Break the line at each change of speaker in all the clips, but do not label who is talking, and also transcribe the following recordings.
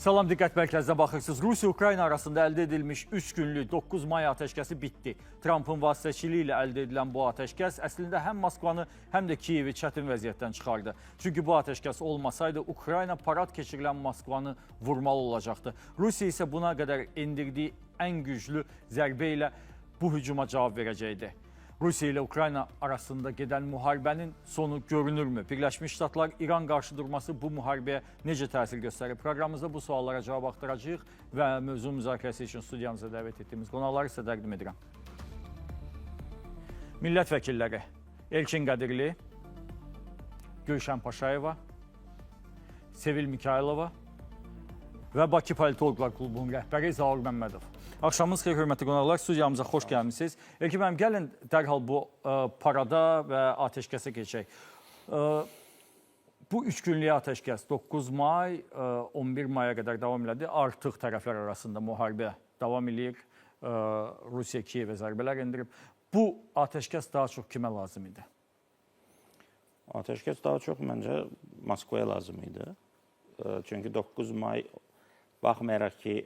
Salam, diqqət mərkəzinə baxırsınız. Rusiya-Ukrayna arasında əldə edilmiş 3 günlük 9 may atəşkəsi bitdi. Trampın vasitəçiliyi ilə əldə edilən bu atəşkəs əslində həm Moskvanı, həm də Kiyevi çətin vəziyyətdən çıxardı. Çünki bu atəşkəs olmasaydı, Ukrayna parad keçirilən Moskvanı vurmalı olacaqdı. Rusiya isə buna qədər endirdiyi ən güclü zərbə ilə bu hücuma cavab verəcəkdi. Rusiya ilə Ukrayna arasında gedən müharibənin sonu görünürmü? Birləşmiş Ştatlar İran qarşı durması bu müharibəyə necə təsir göstərir? Proqramımızda bu suallara cavab axtaracağıq və mövzu müzakirəsi üçün studiyamıza dəvət etdiyimiz qonaqları sizə təqdim edirəm. Millət vəkilləri Elçin Qədirli, Gülşən Paşayeva, Sevil Mikailova və Bakı Politologlar Klubunun rəhbəri Zaur Məmmədov. Axşamınız xeyir, hörmətli qonaqlar, studiyamıza xoş gəlmişsiniz. Elkin müəllim, gəlin dərhal bu parada və atəşkəsə keçək. Bu 3 günlük atəşkəs 9 may, 11 maya qədər davam elədi. Artıq tərəflər arasında müharibə davam edir. Rusiya Kiyevə zərbələr endirib. Bu atəşkəs daha çox kimə lazım idi?
Atəşkəs daha çox məncə Moskvaya lazım idi. Çünki 9 may baxmayaraq ki,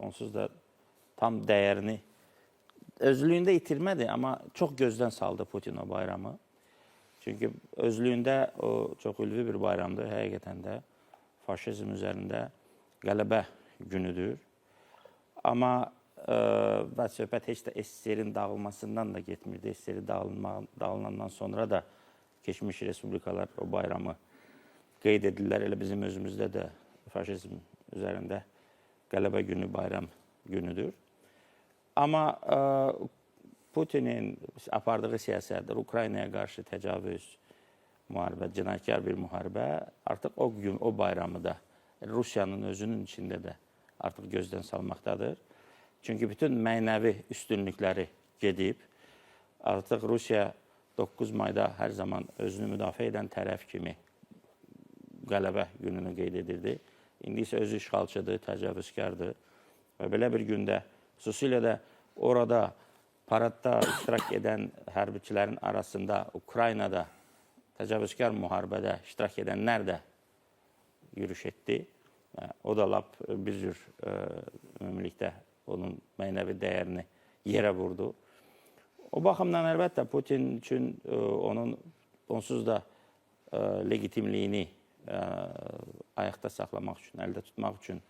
onsuz da tam dəyərini özlüyündə itirmədi, amma çox gözdən saldı Putin o bayramı. Çünki özlüyündə o çox ülvi bir bayramdır. Həqiqətən də faşizm üzərində qələbə günüdür. Amma və söhbət heç də SSR-in dağılmasından da getmirdi. SSR dağılandan sonra da keçmiş respublikalar o bayramı qeyd edirlər. Elə bizim özümüzdə də faşizm üzərində qələbə günü bayram günüdür. Amma Putinin apardığı siyasətdir, Ukraynaya qarşı təcavüz müharibə, cinayətkar bir müharibə artıq o gün, o bayramı da Rusiyanın özünün içində də artıq gözdən salmaqdadır. Çünki bütün mənəvi üstünlükləri gedib, artıq Rusiya 9 mayda hər zaman özünü müdafiə edən tərəf kimi qələbə gününü qeyd edirdi. İndi isə özü işğalçıdır, təcavüzkardır və belə bir gündə xüsusilə də orada paradda iştirak edən hərbiçilərin arasında Ukraynada təcavüzkar müharibədə iştirak edənlər də yürüş etdi. O da lap bir cür ümumilikdə onun mənəvi dəyərini yerə vurdu. O baxımdan əlbəttə Putin üçün onun onsuz da legitimliyini ayaqda saxlamaq üçün, əldə tutmaq üçün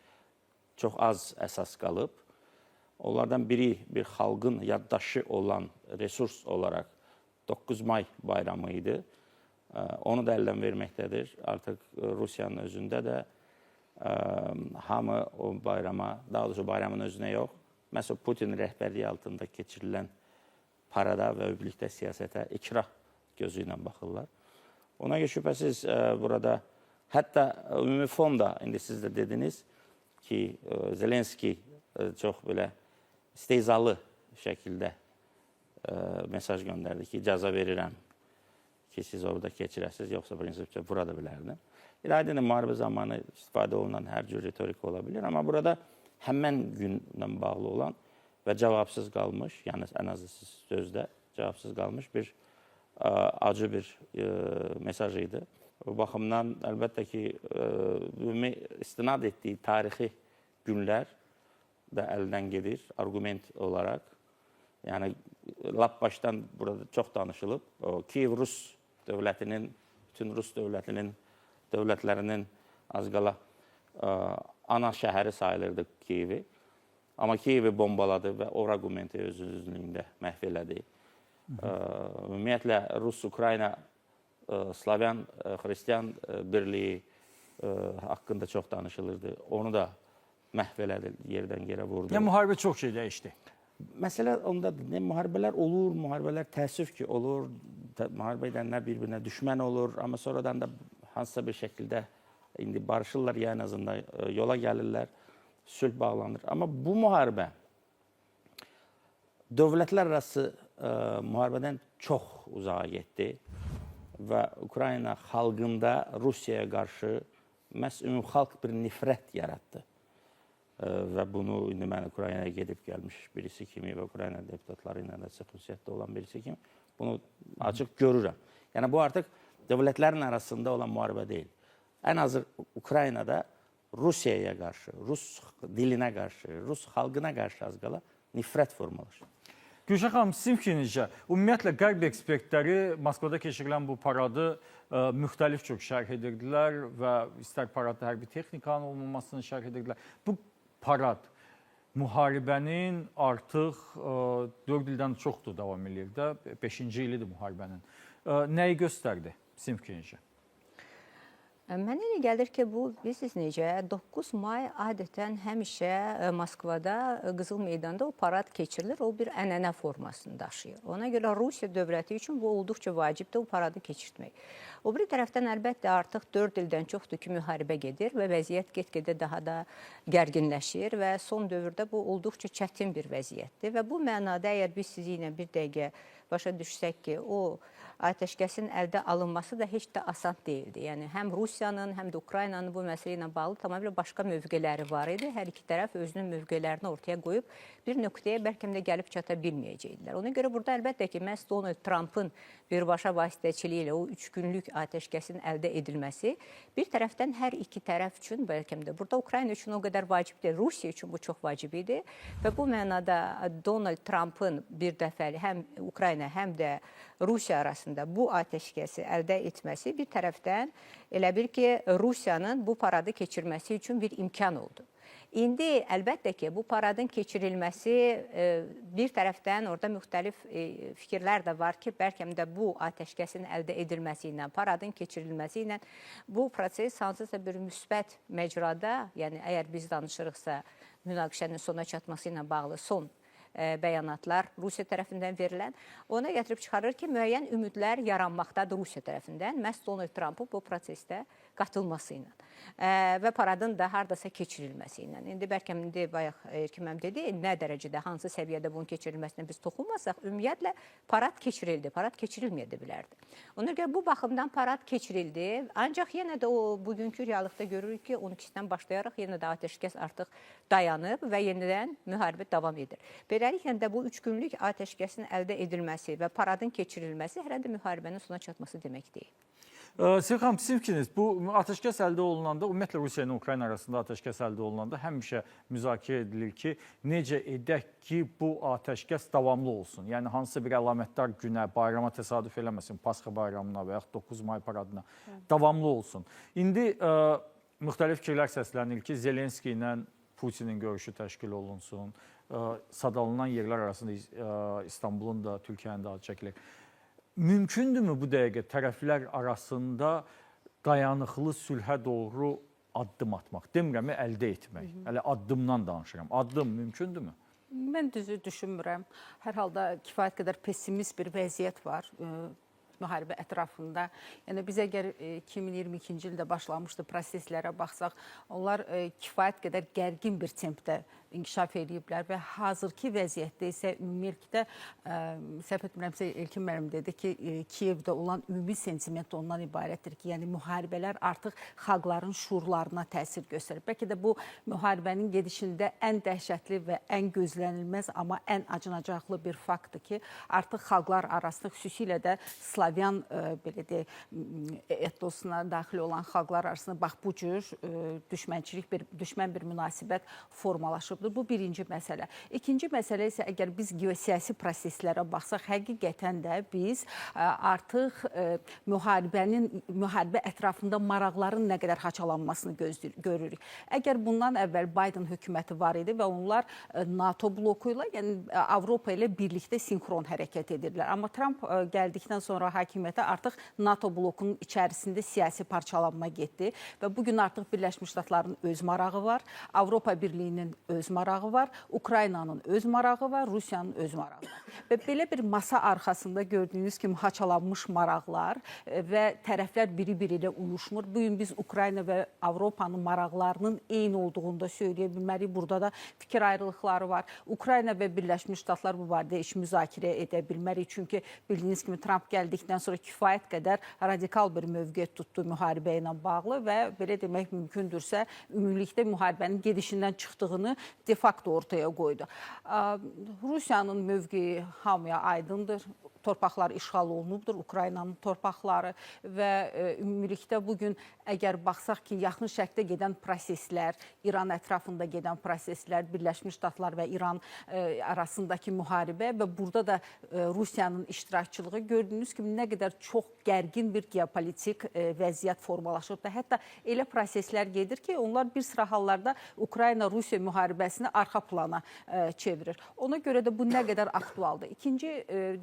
çox az əsas qalıb. Onlardan biri bir xalqın yaddaşı olan resurs olaraq 9 may bayramı idi. Onu da əldən verməkdədir. Artıq Rusiyanın özündə də hamı o bayrama, daha doğrusu bayramın özünə yox, məhz Putin rəhbərliyi altında keçirilən parada və birlikdə siyasətə ikrah gözü ilə baxırlar. Ona görə şübhəsiz burada hətta ümumi fonda, indi siz də dediniz ki, Zelenski çox belə istehzalı şəkildə mesaj göndərdi ki, icazə verirəm ki, siz orada keçirəsiniz, yoxsa prinsipcə burada bilərdim. İradənin müharibə zamanı istifadə olunan hər cür retorik ola bilir, amma burada həmən günlə bağlı olan və cavabsız qalmış, yəni ən azı sözdə cavabsız qalmış bir acı bir mesaj idi. Bu baxımdan əlbəttə ki, istinad etdiyi tarixi günlər də əldən gedir, argument olaraq. Yəni, lap başdan burada çox danışılıb. Kiyev Rus dövlətinin, bütün Rus dövlətlərinin az qala ana şəhəri sayılırdı Kiyevi. Amma Kiyevi bombaladı və o argumenti öz-özlüyündə məhv elədi. Ümumiyyətlə, Rus-Ukrayna, Slavyan, Xristiyan birliyi haqqında çox danışılırdı. Onu da məhv elədi, yerdən yerə vurdu.
Müharibə çox şey dəyişdi.
Məsələ ondadır. Müharibələr olur, müharibələr təəssüf ki olur. Müharibə edənlər bir-birinə düşmən olur. Amma sonradan da hansısa bir şəkildə indi barışırlar, ya ən azından yola gəlirlər, sülh bağlanır. Amma bu müharibə dövlətlər arası müharibədən çox uzağa getdi və Ukrayna xalqında Rusiyaya qarşı məhz ümumxalq bir nifrət yaratdı. Və bunu indi mən Ukraynaya gedib gəlmiş birisi kimi və Ukrayna deputatları ilə də sıx ünsiyyətdə olan birisi kimi bunu açıq görürəm. Yəni bu artıq dövlətlərin arasında olan müharibə deyil. Ən azı Ukraynada Rusiyaya qarşı, Rus dilinə qarşı, Rus xalqına qarşı az qala nifrət formalaşır.
Gülşən xanım, sizin fikrinizcə, ümumiyyətlə qərb ekspertləri Moskvada keçirilən bu paradı müxtəlif çox şərh edirdilər və istər paradda hərbi texnikanın olmamasını şərh edirdilər. Bu parad müharibənin artıq 4 ildən çoxdur davam edir də, 5-ci ilidir müharibənin. Nəyi göstərdi sizin fikrinizcə?
Mənə elə gəlir ki, bu bilirsiniz necə, 9 may adətən həmişə Moskvada, Qızıl Meydanda o parad keçirilir, o bir ənənə formasını daşıyır. Ona görə Rusiya dövləti üçün bu olduqca vacibdir o paradı keçirtmək. O bir tərəfdən əlbəttə artıq 4 ildən çoxdur ki, müharibə gedir və vəziyyət get-gedə daha da gərginləşir və son dövrdə bu olduqca çətin bir vəziyyətdir və bu mənada əgər biz sizi ilə bir dəqiqə başa düşsək ki, o atəşkəsin əldə alınması da heç də asan deyildi. Yəni, həm Rusiyanın, həm də Ukraynanın bu məsələ ilə bağlı tamamilə başqa mövqeləri var idi. Hər iki tərəf özünün mövqələrini ortaya qoyub bir nöqtəyə bəlkə də gəlib çata bilməyəcəkdilər. Ona görə burada əlbəttə ki, məhz Donald Trumpın birbaşa vasitəçiliyi ilə o 3 günlük atəşkəsin əldə edilməsi bir tərəfdən hər iki tərəf üçün bəlkə də burada Ukrayna üçün o qədər vacib deyil, Rusiya üçün bu çox vacib idi və bu mənada Donald Trumpın bir dəfəli həm Ukrayna, həm də Rusiya arasında bu atəşkəsi əldə etməsi bir tərəfdən elə bir ki, Rusiyanın bu paradı keçirməsi üçün bir imkan oldu. İndi əlbəttə ki, bu paradın keçirilməsi bir tərəfdən orada müxtəlif fikirlər də var ki, bəlkə də bu atəşkəsin əldə edilməsi ilə, paradın keçirilməsi ilə bu proses hansısa bir müsbət məcrada, yəni əgər biz danışırıqsa, münaqişənin sona çatması ilə bağlı son bəyanatlar Rusiya tərəfindən verilən, ona gətirib çıxarır ki, müəyyən ümidlər yaranmaqdadır Rusiya tərəfindən, məhz Donald Trumpın bu prosesdə qatılması ilə və paradın da haradasa keçirilməsi ilə. İndi bəlkə bayaq Erkiməm dedi, nə dərəcədə, hansı səviyyədə bunun keçirilməsinə biz toxunmasaq, ümumiyyətlə parad keçirildi, parad keçirilməyə də bilərdi. Ona görə bu baxımdan parad keçirildi, ancaq yenə də o bugünkü reallıqda görürük ki, 12-dən başlayaraq yenə də atəşkəs artıq dayanıb və yenidən müharibə davam edir. Beləliklə də bu 3 günlük atəşkəsin əldə edilməsi və paradın keçirilməsi hələ də müharibənin sona çatması demək deyil.
Sevgi xanım, sizin fikriniz, bu atəşkəs əldə olunanda, ümumiyyətlə Rusiya ilə Ukrayna arasında atəşkəs əldə olunanda həmişə müzakirə edilir ki, necə edək ki, bu atəşkəs davamlı olsun. Yəni, hansısa bir əlamətdar günə, bayrama təsadüf eləməsin, Pasxa bayramına və yaxud 9 may paradına davamlı olsun. İndi müxtəlif fikirlər səslənir ki, Zelenski ilə Putinin görüşü təşkil olunsun, sadalınan yerlər arasında İstanbulun da, Türkiyənin də adı çəkilir. Mümkündürmü bu dəqiqə tərəflər arasında dayanıqlı sülhə doğru addım atmaq? Demirəm, əldə etmək. Hələ addımdan danışıram. Addım mümkündürmü?
Mən düzü düşünmürəm. Hər halda kifayət qədər pessimist bir vəziyyət var müharibə ətrafında. Yəni, biz əgər 2022-ci ildə başlamışdı proseslərə baxsaq, onlar kifayət qədər gərgin bir tempdə inkişaf ediblər və hazırki vəziyyətdə isə ümumilikdə səhv etmirəmsə Elkin müəllim dedi ki, Kiyevdə olan ümumi sentiment ondan ibarətdir ki, yəni müharibələr artıq xalqların şuurlarına təsir göstərir. Bəlkə də bu müharibənin gedişində ən dəhşətli və ən gözlənilməz, amma ən acınacaqlı bir faktdır ki, artıq xalqlar arasında xüsusilə də Slavyan belə deyək, etnosuna daxil olan xalqlar arasında bax bu cür düşmən bir münasibət formalaşıb. Bu birinci məsələ. İkinci məsələ isə əgər biz geosiyasi proseslərə baxsaq, həqiqətən də biz artıq müharibə ətrafında maraqların nə qədər haçalanmasını görürük. Əgər bundan əvvəl Biden hökuməti var idi və onlar NATO bloku ilə, yəni Avropa ilə birlikdə sinxron hərəkət edirlər. Amma Trump gəldikdən sonra hakimiyyətə artıq NATO blokunun içərisində siyasi parçalanma getdi və bugün artıq Birləşmiş Ştatların öz marağı var, Avropa Birliyinin öz marağı var, Ukraynanın öz marağı var, Rusiyanın öz marağı var. Və belə bir masa arxasında gördüyünüz kimi haçalanmış maraqlar və tərəflər biri-biri ilə uyuşmur. Bugün biz Ukrayna və Avropanın maraqlarının eyni olduğunu da söyləyə bilməliyik. Burada da fikir ayrılıqları var. Ukrayna və Birləşmiş Ştatlar bu barədə iş müzakirə edə bilmərik. Çünki bildiyiniz kimi Trump gəldikdən verdikdən sonra kifayət qədər radikal bir mövqe tutdu müharibə ilə bağlı və belə demək mümkündürsə, ümumilikdə müharibənin gedişindən çıxdığını de facto ortaya qoydu. Rusiyanın mövqeyi hamıya aydındır. Torpaqlar işğal olunubdur, Ukraynanın torpaqları və ümumilikdə bugün əgər baxsaq ki, yaxın şərqdə gedən proseslər, İran ətrafında gedən proseslər, Birləşmiş Ştatlar və İran arasındakı müharibə və burada da Rusiyanın iştirakçılığı gördüyünüz kimi nə qədər çox gərgin bir geopolitik vəziyyət formalaşıb da, hətta elə proseslər gedir ki, onlar bir sıra hallarda Ukrayna-Rusiya müharibəsini arxa plana çevirir. Ona görə də bu nə qədər aktualdır. İkinci,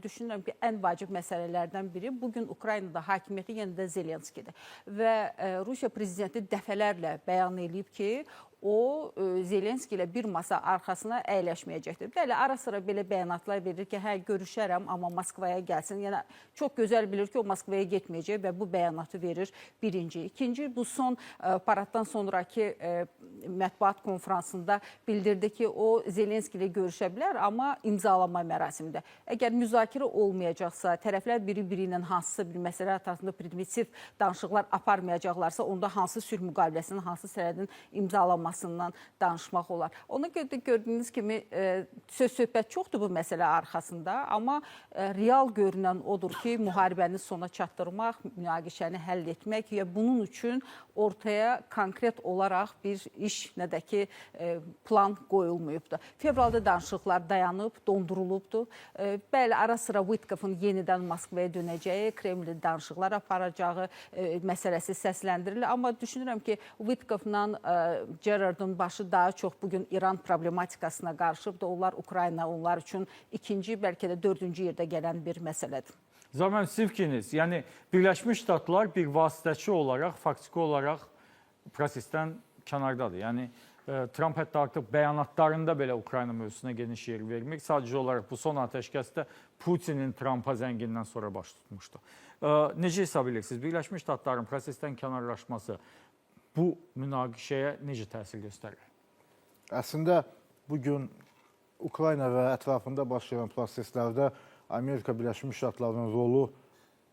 düşünürəm ki, ən vacib məsələlərdən biri bugün Ukraynada hakimiyyəti yenə də Zelenskidir. Və Rusiya prezidenti dəfələrlə bəyan edib ki, o Zelenski ilə bir masa arxasına əyləşməyəcəkdir. Bəli, ara sıra belə bəyanatlar verir ki, hə, görüşərəm, amma Moskvaya gəlsin. Yəni, çox gözəl bilir ki, o Moskvaya getməyəcək və bu bəyanatı verir birinci. İkinci, bu son paraddan sonraki mətbuat konfransında bildirdi ki, o Zelenski ilə görüşə bilər, amma imzalama mərasimində. Əgər müzakirə olmayacaqsa, tərəflər biri-biri ilə hansısa bir məsələ arasında primitiv danışıqlar aparmayacaqlarsa, onda hansı sülh müqaviləsinin, hansı sənədin imzalanması danışmaq olar. Ona görə də gördüyünüz kimi söz-söhbət çoxdur bu məsələ arxasında, amma real görünən odur ki, müharibəni sona çatdırmaq, münaqişəni həll etmək və bunun üçün ortaya konkret olaraq bir iş, nə də ki, plan qoyulmayıbdır. Fevralda danışıqlar dayanıb, dondurulubdur. Bəli, ara sıra Vitkovun yenidən Moskvaya dönəcəyi, Kremlin danışıqlar aparacağı məsələsi səsləndirilir. Amma düşünürəm ki, Vitkovla Gerard'ın başı daha çox bugün İran problematikasına qarışıb da, onlar Ukrayna, onlar üçün ikinci, bəlkə də dördüncü yerdə gələn bir məsələdir.
Zamen, sizin fikriniz, yəni Birləşmiş Ştatlar bir vasitəçi olaraq, faktiki olaraq prosesdən kənardadır. Yəni Trump hətta artıq bəyanatlarında belə Ukrayna mövzusuna geniş yer vermir. Sadəcə olaraq bu son atəşkəsdə Putinin Trump'a zəngindən sonra baş tutmuşdu. Necə hesab edirsiniz? Birləşmiş Ştatların prosesdən kənarlaşması bu münaqişəyə necə təsir göstərir?
Əslində, bugün Ukrayna və ətrafında başlayan proseslərdə Amerika Birləşmiş Ştatlarının rolu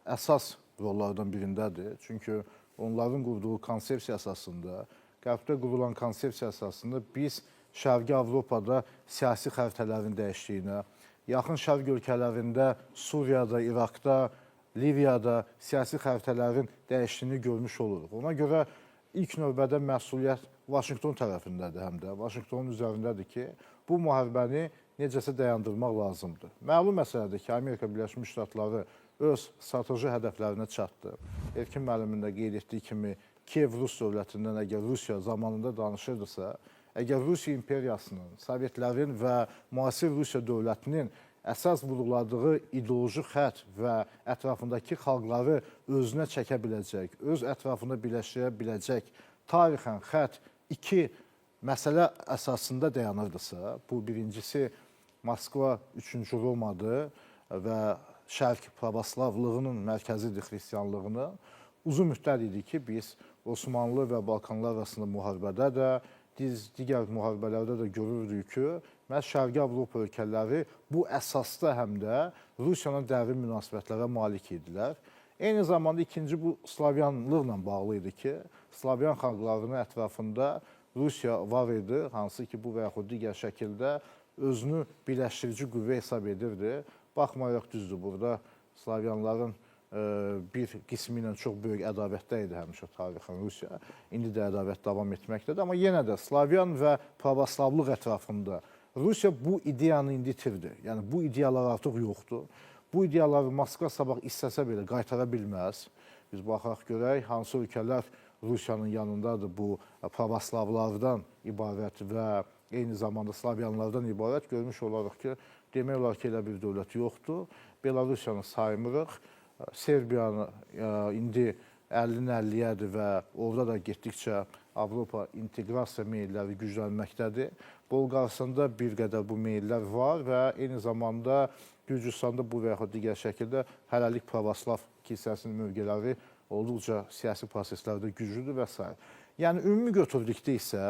əsas rollardan birindədir. Çünki onların qurduğu konsepsiya əsasında, Qərbdə qurulan konsepsiya əsasında biz Şərqi Avropada siyasi xəritələrin dəyişdiyinə, yaxın Şərq ölkələrində, Suriyada, İraqda, Liviyada siyasi xəritələrin dəyişdiyini görmüş oluruq. Ona görə ilk növbədə məsuliyyət Vaşinqton tərəfindədir, həm də Vaşinqtonun üzərindədir ki, bu müharibəni necəsə dayandırmaq lazımdır. Məlum məsələdir ki, Amerika Birləşmiş Ştatları öz strateji hədəflərinə çatdı. Erkin müəllimin də qeyd etdiyi kimi, Kiyev Rus dövlətindən əgər Rusiya zamanında danışırdısa, əgər Rusiya imperiyasının, Sovetlərin və müasir Rusiya dövlətinin əsas vurğuladığı ideoloji xətt və ətrafındakı xalqları özünə çəkə biləcək, öz ətrafında birləşdirə biləcək tarixən xətt iki məsələ əsasında dayanırdısa, bu birincisi Moskva 3-cü Romadır və Şərq pravoslavlığının mərkəzidir xristianlığını. Uzun müddət idi ki, biz Osmanlı və Balkanlar arasında müharibədə də, digər müharibələrdə də görürdük ki, məhz Şərqi Avropa ölkələri bu əsasda həm də Rusiyanın dərin münasibətlərə malik idilər. Eyni zamanda ikinci bu Slavyanlıqla bağlı idi ki, Slavyan xalqlarının ətrafında Rusiya var idi, hansı ki, bu və yaxud digər şəkildə özünü birləşdirici qüvvə hesab edirdi. Baxmayaraq düzdür, burada Slavyanların bir qismi ilə çox böyük ədavətdə idi həmişə tarixən Rusiya. İndi də ədavət davam etməkdədir. Amma yenə də Slavyan və pravoslavlıq ətrafında Rusiya bu ideyanı indi itirdi. Yəni, bu ideyalar artıq yoxdur. Bu ideyaları Moskva sabah istəsə belə qaytara bilməz. Biz baxaq görək, hansı ölkələr Rusiyanın yanındadır bu pravoslavlardan ibarət və eyni zamanda Slavyanlardan ibarət. Görmüş olaraq ki, demək olar ki, elə bir dövlət yoxdur. Belarusiyanı saymırıq. Serbiyanı indi 50-nin 50-yədir və orada da getdikcə Avropa inteqrasiya meyilləri güclənməkdədir. Bolqaristanda bir qədər bu meyillər var və eyni zamanda Gürcüstanda bu və yaxud digər şəkildə hələlik pravoslav kilsəsinin mövqeləri olduqca siyasi proseslərdə güclüdür və s. Yəni, ümumi götürdükdə isə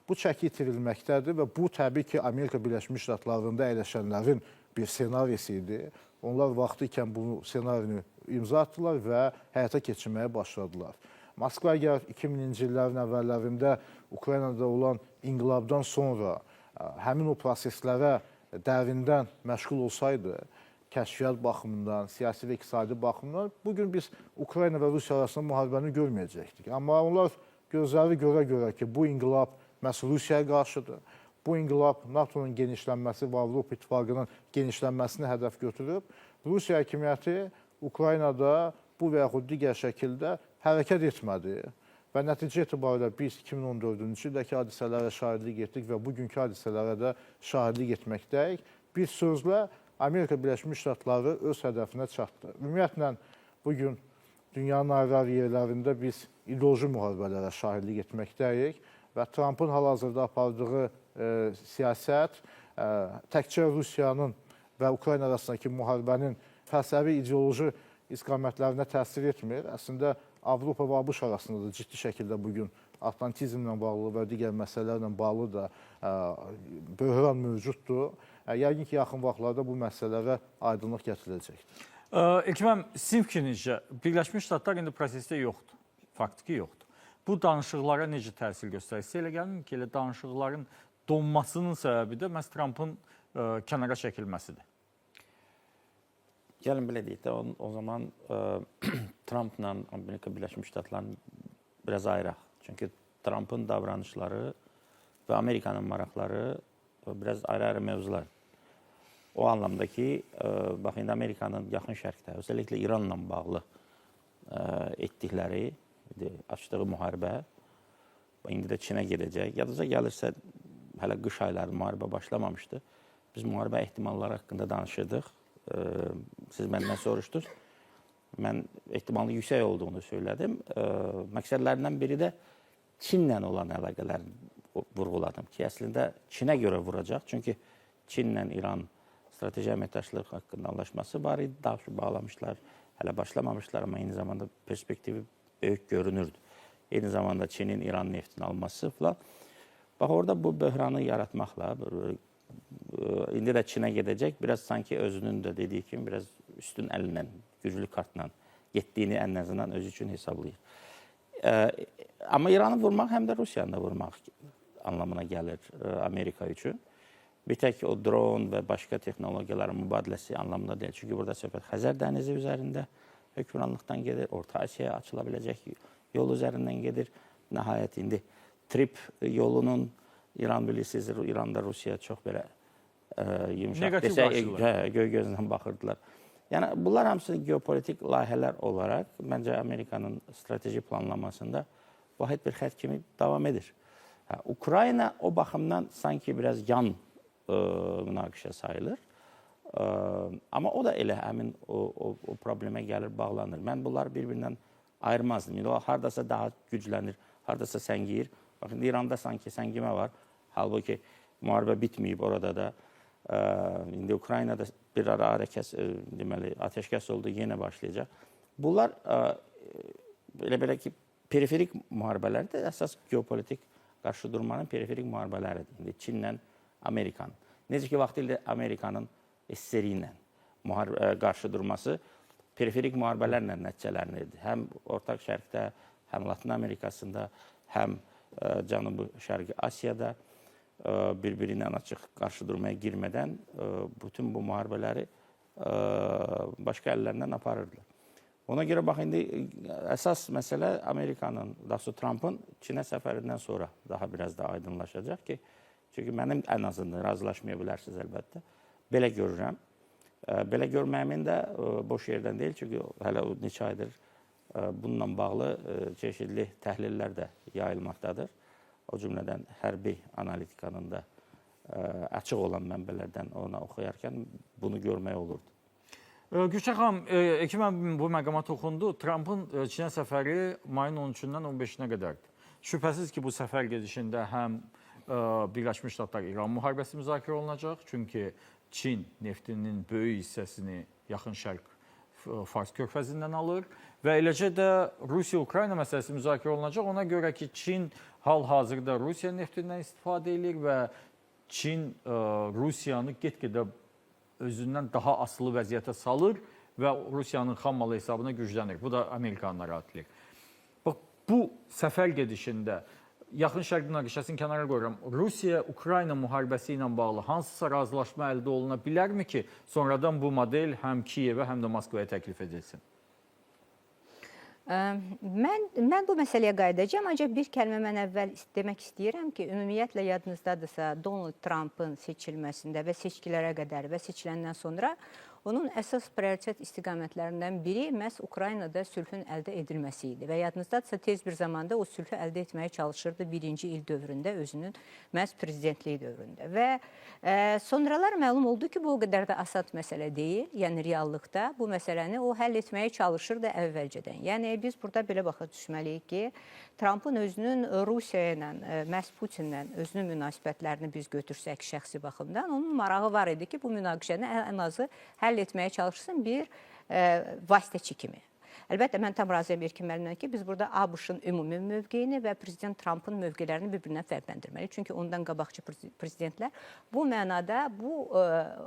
bu çəki itirilməkdədir və bu təbii ki, Amerika Birləşmiş Ştatlarında əyləşənlərin bir senarisi idi. onlar vaxtı ikən bu senarini imza atdılar və həyata keçirməyə başladılar. Moskva əgər 2000-ci illərin əvvəllərində Ukraynada olan inqilabdan sonra həmin o proseslərə dərindən məşğul olsaydı, kəşfiyyat baxımından, siyasi və iqtisadi baxımdan bugün biz Ukrayna və Rusiya arasında müharibəni görməyəcəkdik. Amma onlar gözləri görə ki, bu inqilab məhz Rusiyaya qarşıdır. Bu inqilab NATO-nun genişlənməsi və Avropa İttifaqının genişlənməsini hədəf götürüb. Rusiya hakimiyyəti Ukraynada bu və yaxud digər şəkildə hərəkət etmədi. Və nəticə etibarilə biz 2014-cü ildəki hadisələrə şahidlik etdik və bugünkü hadisələrə də şahidlik etməkdəyik. Bir sözlə Amerika Birləşmiş Ştatları öz hədəfinə çatdı. Ümumiyyətlə, bugün dünyanın ayrı-ayrı yerlərində biz ideoloji müharibələrə şahidlik etməkdəyik və Trumpın hal-hazırda apardığı siyasət təkcə Rusiyanın və Ukrayna arasındakı müharibənin fəlsəfi ideoloji istiqamətlərinə təsir etmir. Əslində, Avropa və ABŞ arasında da ciddi şəkildə bugün Atlantizmlə bağlı və digər məsələlərlə bağlı da böhran mövcuddur. Yəqin ki, yaxın vaxtlarda bu məsələlərə aydınlıq gətiriləcəkdir.
İlkin sizin fikrinizcə, Birləşmiş Ştatlar indi prosesdə yoxdur, faktiki yoxdur. Bu danışıqlara necə təsir göstərir? Sizə elə gəlmir ki, elə danışıqların donmasının səbəbi də məhz Trumpın kənara çəkilməsidir.
Gəlin belə deyək də, o zaman Trumpla Amerika Birləşmiş Ştatlarını biraz ayıraq. Çünki Trumpın davranışları və Amerikanın maraqları biraz ayrı-ayrı mövzular. O anlamda ki, bax, indi Amerikanın yaxın şərqdə, özellikle İranla bağlı etdikləri, açdığı müharibə, indi də Çinə gedəcək. Yadınıza gəlirsə, hələ qış ayları müharibə başlamamışdı. Biz müharibə ehtimalları haqqında danışırdıq. Siz məndən soruşdunuz. Mən ehtimalın yüksək olduğunu söylədim. Məqsədlərindən biri də Çinlə olan əlaqələrini vurğuladım ki, əslində Çinə görə vuracaq. Çünki Çinlə İran strateji əməkdaşlıq haqqında anlaşması var idi. Daha sonra bağlamışlar, hələ başlamamışlar, amma eyni zamanda perspektivi böyük görünürdü. Eyni zamanda Çinin İran neftini alması falan. Bax, orada bu böhranı yaratmaqla, indi də Çinə gedəcək, biraz sanki özünün də dediyi kimi, biraz üstün əllə, güclü kartla getdiyini ən azından özü üçün hesablayır. Amma İranı vurmaq həm də Rusiyanı da vurmaq anlamına gəlir Amerika üçün. Bir tək o drone və başqa texnologiyaların mübadiləsi anlamında deyil. Çünki burada söhbət Xəzər dənizi üzərində hökmranlıqdan gedir, Orta Asiyaya açıla biləcək yol üzərindən gedir. Nəhayət indi Trip yolunun İran bilirsiniz, İranda Rusiya çox belə yumuşaq desək, göy gözlə baxırdılar. Yəni, bunlar hamısı geopolitik layihələr olaraq, məncə Amerikanın strateji planlamasında vahid bir xət kimi davam edir. Ukrayna o baxımdan sanki biraz yan münaqişə sayılır. Amma o da elə həmin o problemə gəlir, bağlanır. Mən bunları bir-birindən ayırmazdım. O, haradasa daha güclənir, haradasa səngiyir. Baxın, İranda sanki səngimə var. Halbuki müharibə bitməyib orada da. İndi Ukraynada bir ara deməli, ateşkəs oldu, yenə başlayacaq. Bunlar belə ki, periferik müharibələrdir. Əsas geopolitik qarşı durmanın periferik müharibələridir. İndi Çinlə Amerikanın. Necə ki, vaxtilə Amerikanın SSR ilə qarşı durması periferik müharibələrlə nəticələnirdi. Həm Ortaq Şərqdə, həm Latin Amerikasında, həm Cənubi Şərqi Asiyada bir-biri ilə açıq qarşı durmaya girmədən bütün bu müharibələri başqa əllərdən aparırdılar. Ona görə bax, indi əsas məsələ Amerikanın, daha sonra Trumpın Çinə səfərindən sonra daha biraz da aydınlaşacaq ki, çünki mənim ən azından razılaşmaya bilərsiniz əlbəttə. Belə görürəm. Belə görməyimin də boş yerdən deyil, çünki hələ neçə aydır bununla bağlı çeşidli təhlillər də yayılmaqdadır. O cümlədən hərbi analitikanın da açıq olan mənbələrdən ona oxuyarkən bunu görmək olurdu.
Gülşən xanım, Ekim bu məqama toxundu. Trumpın Çinə səfəri mayın 13-dən 15-nə qədərdir. Şübhəsiz ki, bu səfər gedişində həm Birləşmiş Ştatlar İran müharibəsi müzakirə olunacaq. Çünki Çin neftinin böyük hissəsini Yaxın Şərq Fars körfəzindən alır və eləcə də Rusiya-Ukrayna məsələsi müzakirə olunacaq. Ona görə ki, Çin hal-hazırda Rusiya neftindən istifadə edir və Çin Rusiyanı get-gedə özündən daha asılı vəziyyətə salır və Rusiyanın xam malı hesabına güclənir. Bu da Amerikanı narahat edir. Bax, bu səfər gedişində Yaxın Şərq münaqişəsini kənara qoyuram. Rusiya-Ukrayna müharibəsi ilə bağlı hansısa razılaşma əldə oluna bilərmi ki, sonradan bu model həm Kiyevə, həm də Moskvaya təklif edilsin?
Mən bu məsələyə qayıdacağam, ancaq bir kəlmə mən əvvəl demək istəyirəm ki, ümumiyyətlə yadınızdadırsa, Donald Trumpın seçilməsində və seçkilərə qədər və seçiləndən sonra onun əsas prioritet istiqamətlərindən biri məhz Ukraynada sülhün əldə edilməsi idi və yadınızdadırsa tez bir zamanda o sülhü əldə etməyə çalışırdı birinci il dövründə, özünün məhz prezidentliyi dövründə və sonralar məlum oldu ki, bu o qədər də asad məsələ deyil, yəni reallıqda bu məsələni o həll etməyə çalışırdı əvvəlcədən. Yəni biz burada belə başa düşməliyik ki, Trumpın özünün Rusiya ilə, məhz Putinlə özünün münasibətlərini biz götürsək şəxsi baxımdan, onun marağı var idi ki, bu münaqişəni ən azı həll etməyə çalışsın bir vasitəçi kimi. Əlbəttə, mən tam razıyam Erkin müəllimlə ki, biz burada ABŞ-ın ümumi mövqeyini və Prezident Trumpın mövqelərini bir-birindən fərqləndirməliyik. Çünki ondan qabaqçı prezidentlər bu mənada bu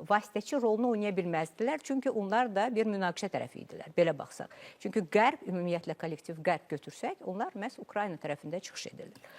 vasitəçi rolunu oynaya bilməzdilər. Çünki onlar da bir münaqişə tərəfi idilər, belə baxsaq. Çünki Qərb, ümumiyyətlə kollektiv Qərb götürsək, onlar məhz Ukrayna tərəfində çıxış edilir.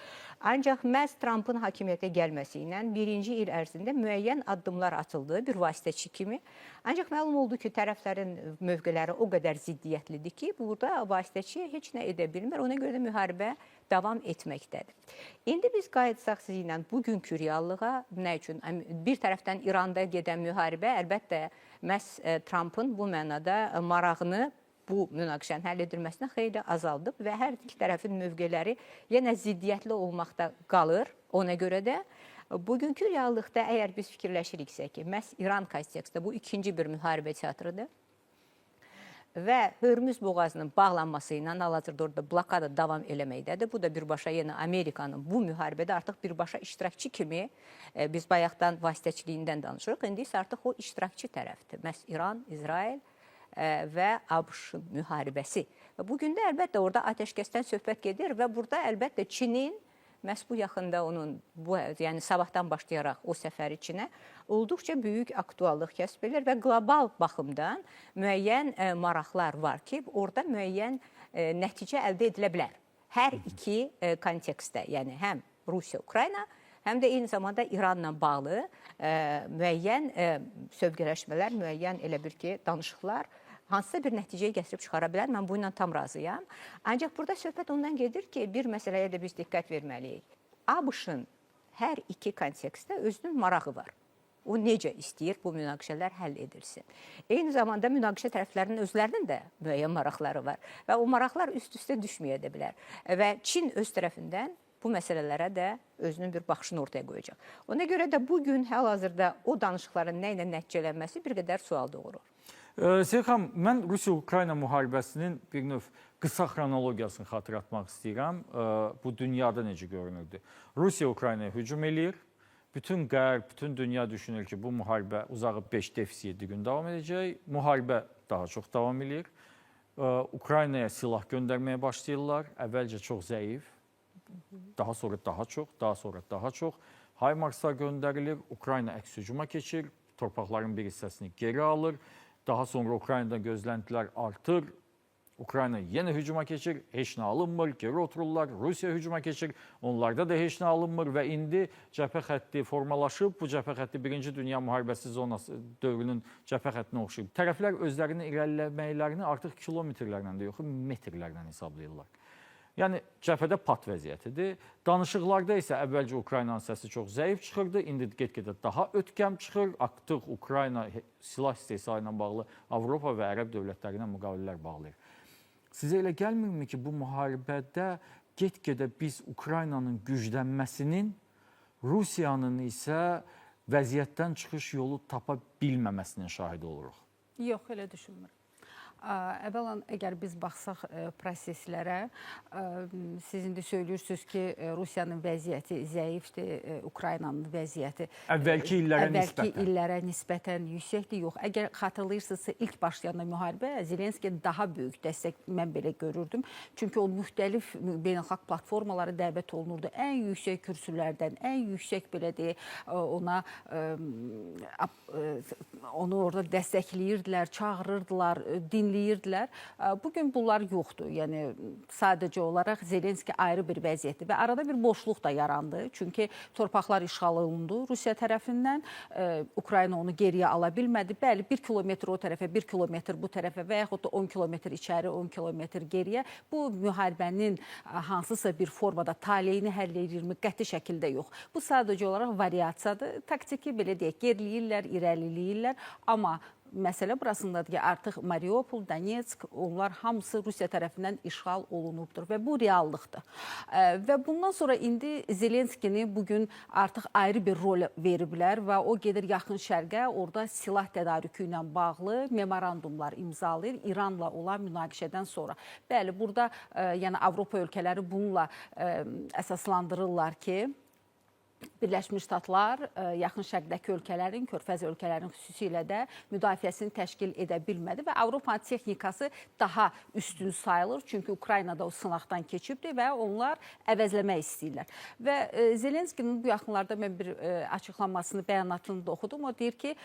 Ancaq məhz Trumpın hakimiyyətə gəlməsi ilə birinci il ərzində müəyyən addımlar atıldı bir vasitəçi kimi. Ancaq məlum oldu ki, tərəflərin mövqeləri o qədər ziddiyyətlidir ki, burada vasitəçi heç nə edə bilmir. Ona görə də müharibə davam etməkdədir. İndi biz qayıtsaq sizinlə bugünkü reallığa, nə üçün? Bir tərəfdən İranda gedən müharibə əlbəttə məhz Trumpın bu mənada marağını bu münaqişənin həll edilməsinə xeyli azaldıb və hər iki tərəfin mövqeləri yenə ziddiyyətli olmaqda qalır. Ona görə də bugünkü reallıqda əgər biz fikirləşiriksə ki, məhz İran kontekstdə bu ikinci bir müharibə teatrıdır və Hörmüz boğazının bağlanması ilə hal-hazırda orada blokada davam eləməkdədir. Bu da birbaşa yenə Amerikanın bu müharibədə artıq birbaşa iştirakçı kimi biz bayaqdan vasitəçiliyindən danışırıq. İndi isə artıq o iştirakçı tərəfdir. Məhz İran, İsrail və ABŞ müharibəsi. Və bugün də əlbəttə orada atəşkəsdən söhbət gedir və burada əlbəttə Çinin məhz bu yaxında onun, yəni sabahdan başlayaraq o səfəri Çinə olduqca böyük aktuallıq kəsb edir və qlobal baxımdan müəyyən maraqlar var ki, orada müəyyən nəticə əldə edilə bilər. Hər iki kontekstdə, yəni həm Rusiya-Ukrayna, həm də eyni zamanda İranla bağlı müəyyən sövqələşmələr, müəyyən elə bir ki, danışıqlar hansısa bir nəticəyə gətirib çıxara bilər. Mən bu ilə tam razıyam. Ancaq burada söhbət ondan gedir ki, bir məsələyə də biz diqqət verməliyik. ABŞ-ın hər iki kontekstdə özünün marağı var. O necə istəyir bu münaqişələr həll edilsin. Eyni zamanda münaqişə tərəflərinin özlərinin də müəyyən maraqları var və o maraqlar üst-üstə düşməyə də bilər. Və Çin öz tərəfindən bu məsələlərə də özünün bir baxışını ortaya qoyacaq. Ona görə də bugün hal-hazırda o danışıqların nə ilə nəticələnməsi bir qədər sual doğurur.
Seyxan, mən Rusiya-Ukrayna müharibəsinin bir növ qısa xronologiyasını xatırlatmaq istəyirəm. Bu dünyada necə görünürdü? Rusiya Ukraynaya hücum eləyir. Bütün Qərb, bütün dünya düşünür ki, bu müharibə uzağı 5-7 gün davam edəcək. Müharibə daha çox davam edir. Ukraynaya silah göndərməyə başlayırlar. Əvvəlcə çox zəif, daha sonra daha çox, daha sonra daha çox. Haymarslar göndərilir. Ukrayna əks hücuma keçir. Torpaqların bir hissəsini geri alır. Daha sonra Ukraynada gözləntilər artır. Ukrayna yenə hücuma keçir, heç nə alınmır, geri otururlar. Rusiya hücuma keçir, onlarda da heç nə alınmır və indi cəbhə xətti formalaşıb. Bu cəbhə xətti Birinci Dünya Müharibəsi zonası dövrünün cəbhə xəttinə oxşayıb. Tərəflər özlərinin irəliləməklərini artıq kilometrlərlə də yox, metrlərlə hesablayırlar. Yəni, cəbhədə pat vəziyyətidir. Danışıqlarda isə əvvəlcə Ukraynanın səsi çox zəif çıxırdı. İndi get-gedə daha ötkəm çıxır. Artıq Ukrayna silah istehsalı ilə bağlı Avropa və Ərəb dövlətləri ilə müqavilələr bağlayır. Sizə elə gəlmirmi ki, bu müharibədə get-gedə biz Ukraynanın güclənməsinin, Rusiyanın isə vəziyyətdən çıxış yolu tapa bilməməsinin şahidi oluruq?
Yox, elə düşünmürəm. Əvvəlan, əgər biz baxsaq proseslərə, siz indi söylürsünüz ki, Rusiyanın vəziyyəti zəifdir, Ukraynanın vəziyyəti
Əvvəlki
illərə nisbətən yüksəkdir. Yox, əgər xatırlayırsınızsa, ilk başlayanda müharibə Zelenski daha böyük dəstək mən belə görürdüm. Çünki o müxtəlif beynəlxalq platformalara dəvət olunurdu. Ən yüksək kürsülərdən, ən yüksək belə deyək, onu orada dəstəkləyirdilər, çağırırdılar, dinləyirdilər. Bugün bunlar yoxdur. Yəni, sadəcə olaraq Zelenski ayrı bir vəziyyətdir və arada bir boşluq da yarandı. Çünki torpaqlar işğal olundu Rusiya tərəfindən. Ukrayna onu geriyə ala bilmədi. Bəli, 1 kilometr o tərəfə, 1 kilometr bu tərəfə və yaxud da 10 kilometr içəri, 10 kilometr geriyə. Bu, müharibənin hansısa bir formada taleyini həll edirmi? Qəti şəkildə yox. Bu, sadəcə olaraq variasiyadır. Taktiki, belə deyək, geriləyirlər, irəliləyirlər. Amma məsələ burasındadır ki, artıq Mariupol, Donetsk, onlar hamısı Rusiya tərəfindən işğal olunubdur və bu reallıqdır. Və bundan sonra indi Zelenskini bugün artıq ayrı bir rol veriblər və o gedir yaxın şərqə, orada silah tədarükü ilə bağlı memorandumlar imzalayır İranla olan münaqişədən sonra. Bəli, burada yəni Avropa ölkələri bununla əsaslandırırlar ki, Birləşmiş Ştatlar yaxın şərqdəki ölkələrin, körfəz ölkələrin xüsusilə də müdafiəsini təşkil edə bilmədi və Avropa texnikası daha üstün sayılır. Çünki Ukraynada o sınaqdan keçibdir və onlar əvəzləmək istəyirlər. Və Zelenskinin bu yaxınlarda mən bir açıqlamasını, bəyanatını da oxudum. O deyir ki,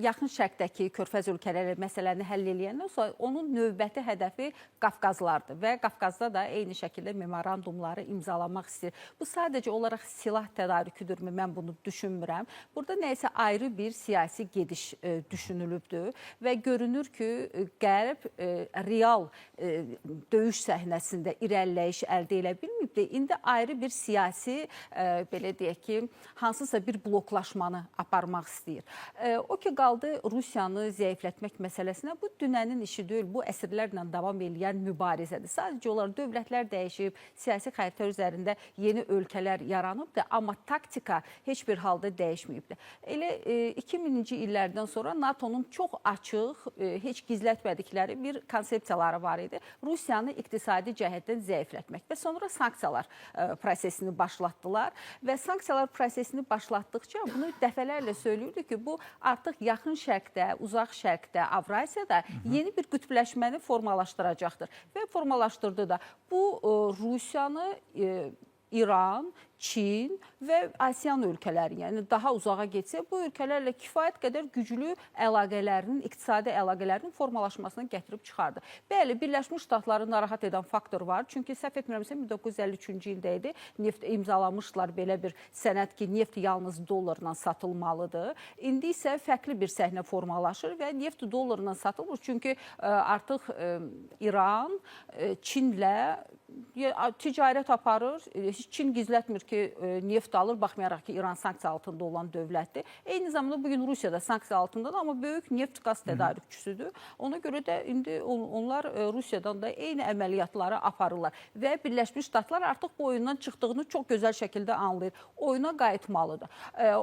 yaxın şərqdəki körfəz ölkələri məsələni həll eləyəndən sonra onun növbəti hədəfi Qafqazlardır və Qafqazda da eyni şəkildə memorandumları imzalamaq istəyir. Bu sadəcə olaraq silah tədarüküdürmü? Mən bunu düşünmürəm. Burada nəysə ayrı bir siyasi gediş düşünülübdür və görünür ki, Qərb real döyüş səhnəsində irəliləyiş əldə edə bilməyibdir. İndi ayrı bir siyasi, belə deyək ki, hansısa bir bloklaşmanı aparmaq istəyir. O ki, qaldı Rusiyanı zəiflətmək məsələsinə, bu dünənin işi deyil, bu əsrlərlə davam edən mübarizədir. Sadəcə olaraq dövlətlər dəyişib, siyasi xəritə üzərində yeni ölkələr yaranıbdır, amma taktika heç bir halda dəyişməyibdir. Elə 2000-ci illərdən sonra NATO'nun çox açıq, heç gizlətmədikləri bir konsepsiyaları var idi. Rusiyanı iqtisadi cəhətdən zəiflətmək və sonra sanksiyalar prosesini başlatdılar və sanksiyalar prosesini başlatdıqca bunu dəfələrlə söylürdü ki, bu artıq yaxın şərqdə, uzaq şərqdə, Avrasiyada yeni bir qütbləşməni formalaşdıracaqdır və formalaşdırdı da. Bu Rusiyanı İran, Çin və ASEAN ölkələri, yəni daha uzağa getsə, bu ölkələrlə kifayət qədər güclü əlaqələrinin, iqtisadi əlaqələrinin formalaşmasına gətirib çıxardı. Bəli, Birləşmiş Ştatları narahat edən faktor var. Çünki səhv etmirəmsə 1953-cü ildə idi. Neft imzalamışdılar belə bir sənəd ki, neft yalnız dollarla satılmalıdır. İndi isə fərqli bir səhnə formalaşır və neft dollarla satılmır. Çünki artıq İran Çinlə ticarət aparır. Çin gizlətmir ki, neft alır, baxmayaraq ki, İran sanksiya altında olan dövlətdir. Eyni zamanda bugün Rusiya da sanksiya altındadır, amma böyük neft qaz tədarükçüsüdür. Ona görə də indi onlar Rusiyadan da eyni əməliyyatları aparırlar və Birləşmiş Ştatlar artıq bu oyundan çıxdığını çox gözəl şəkildə anlayır. Oyuna qayıtmalıdır.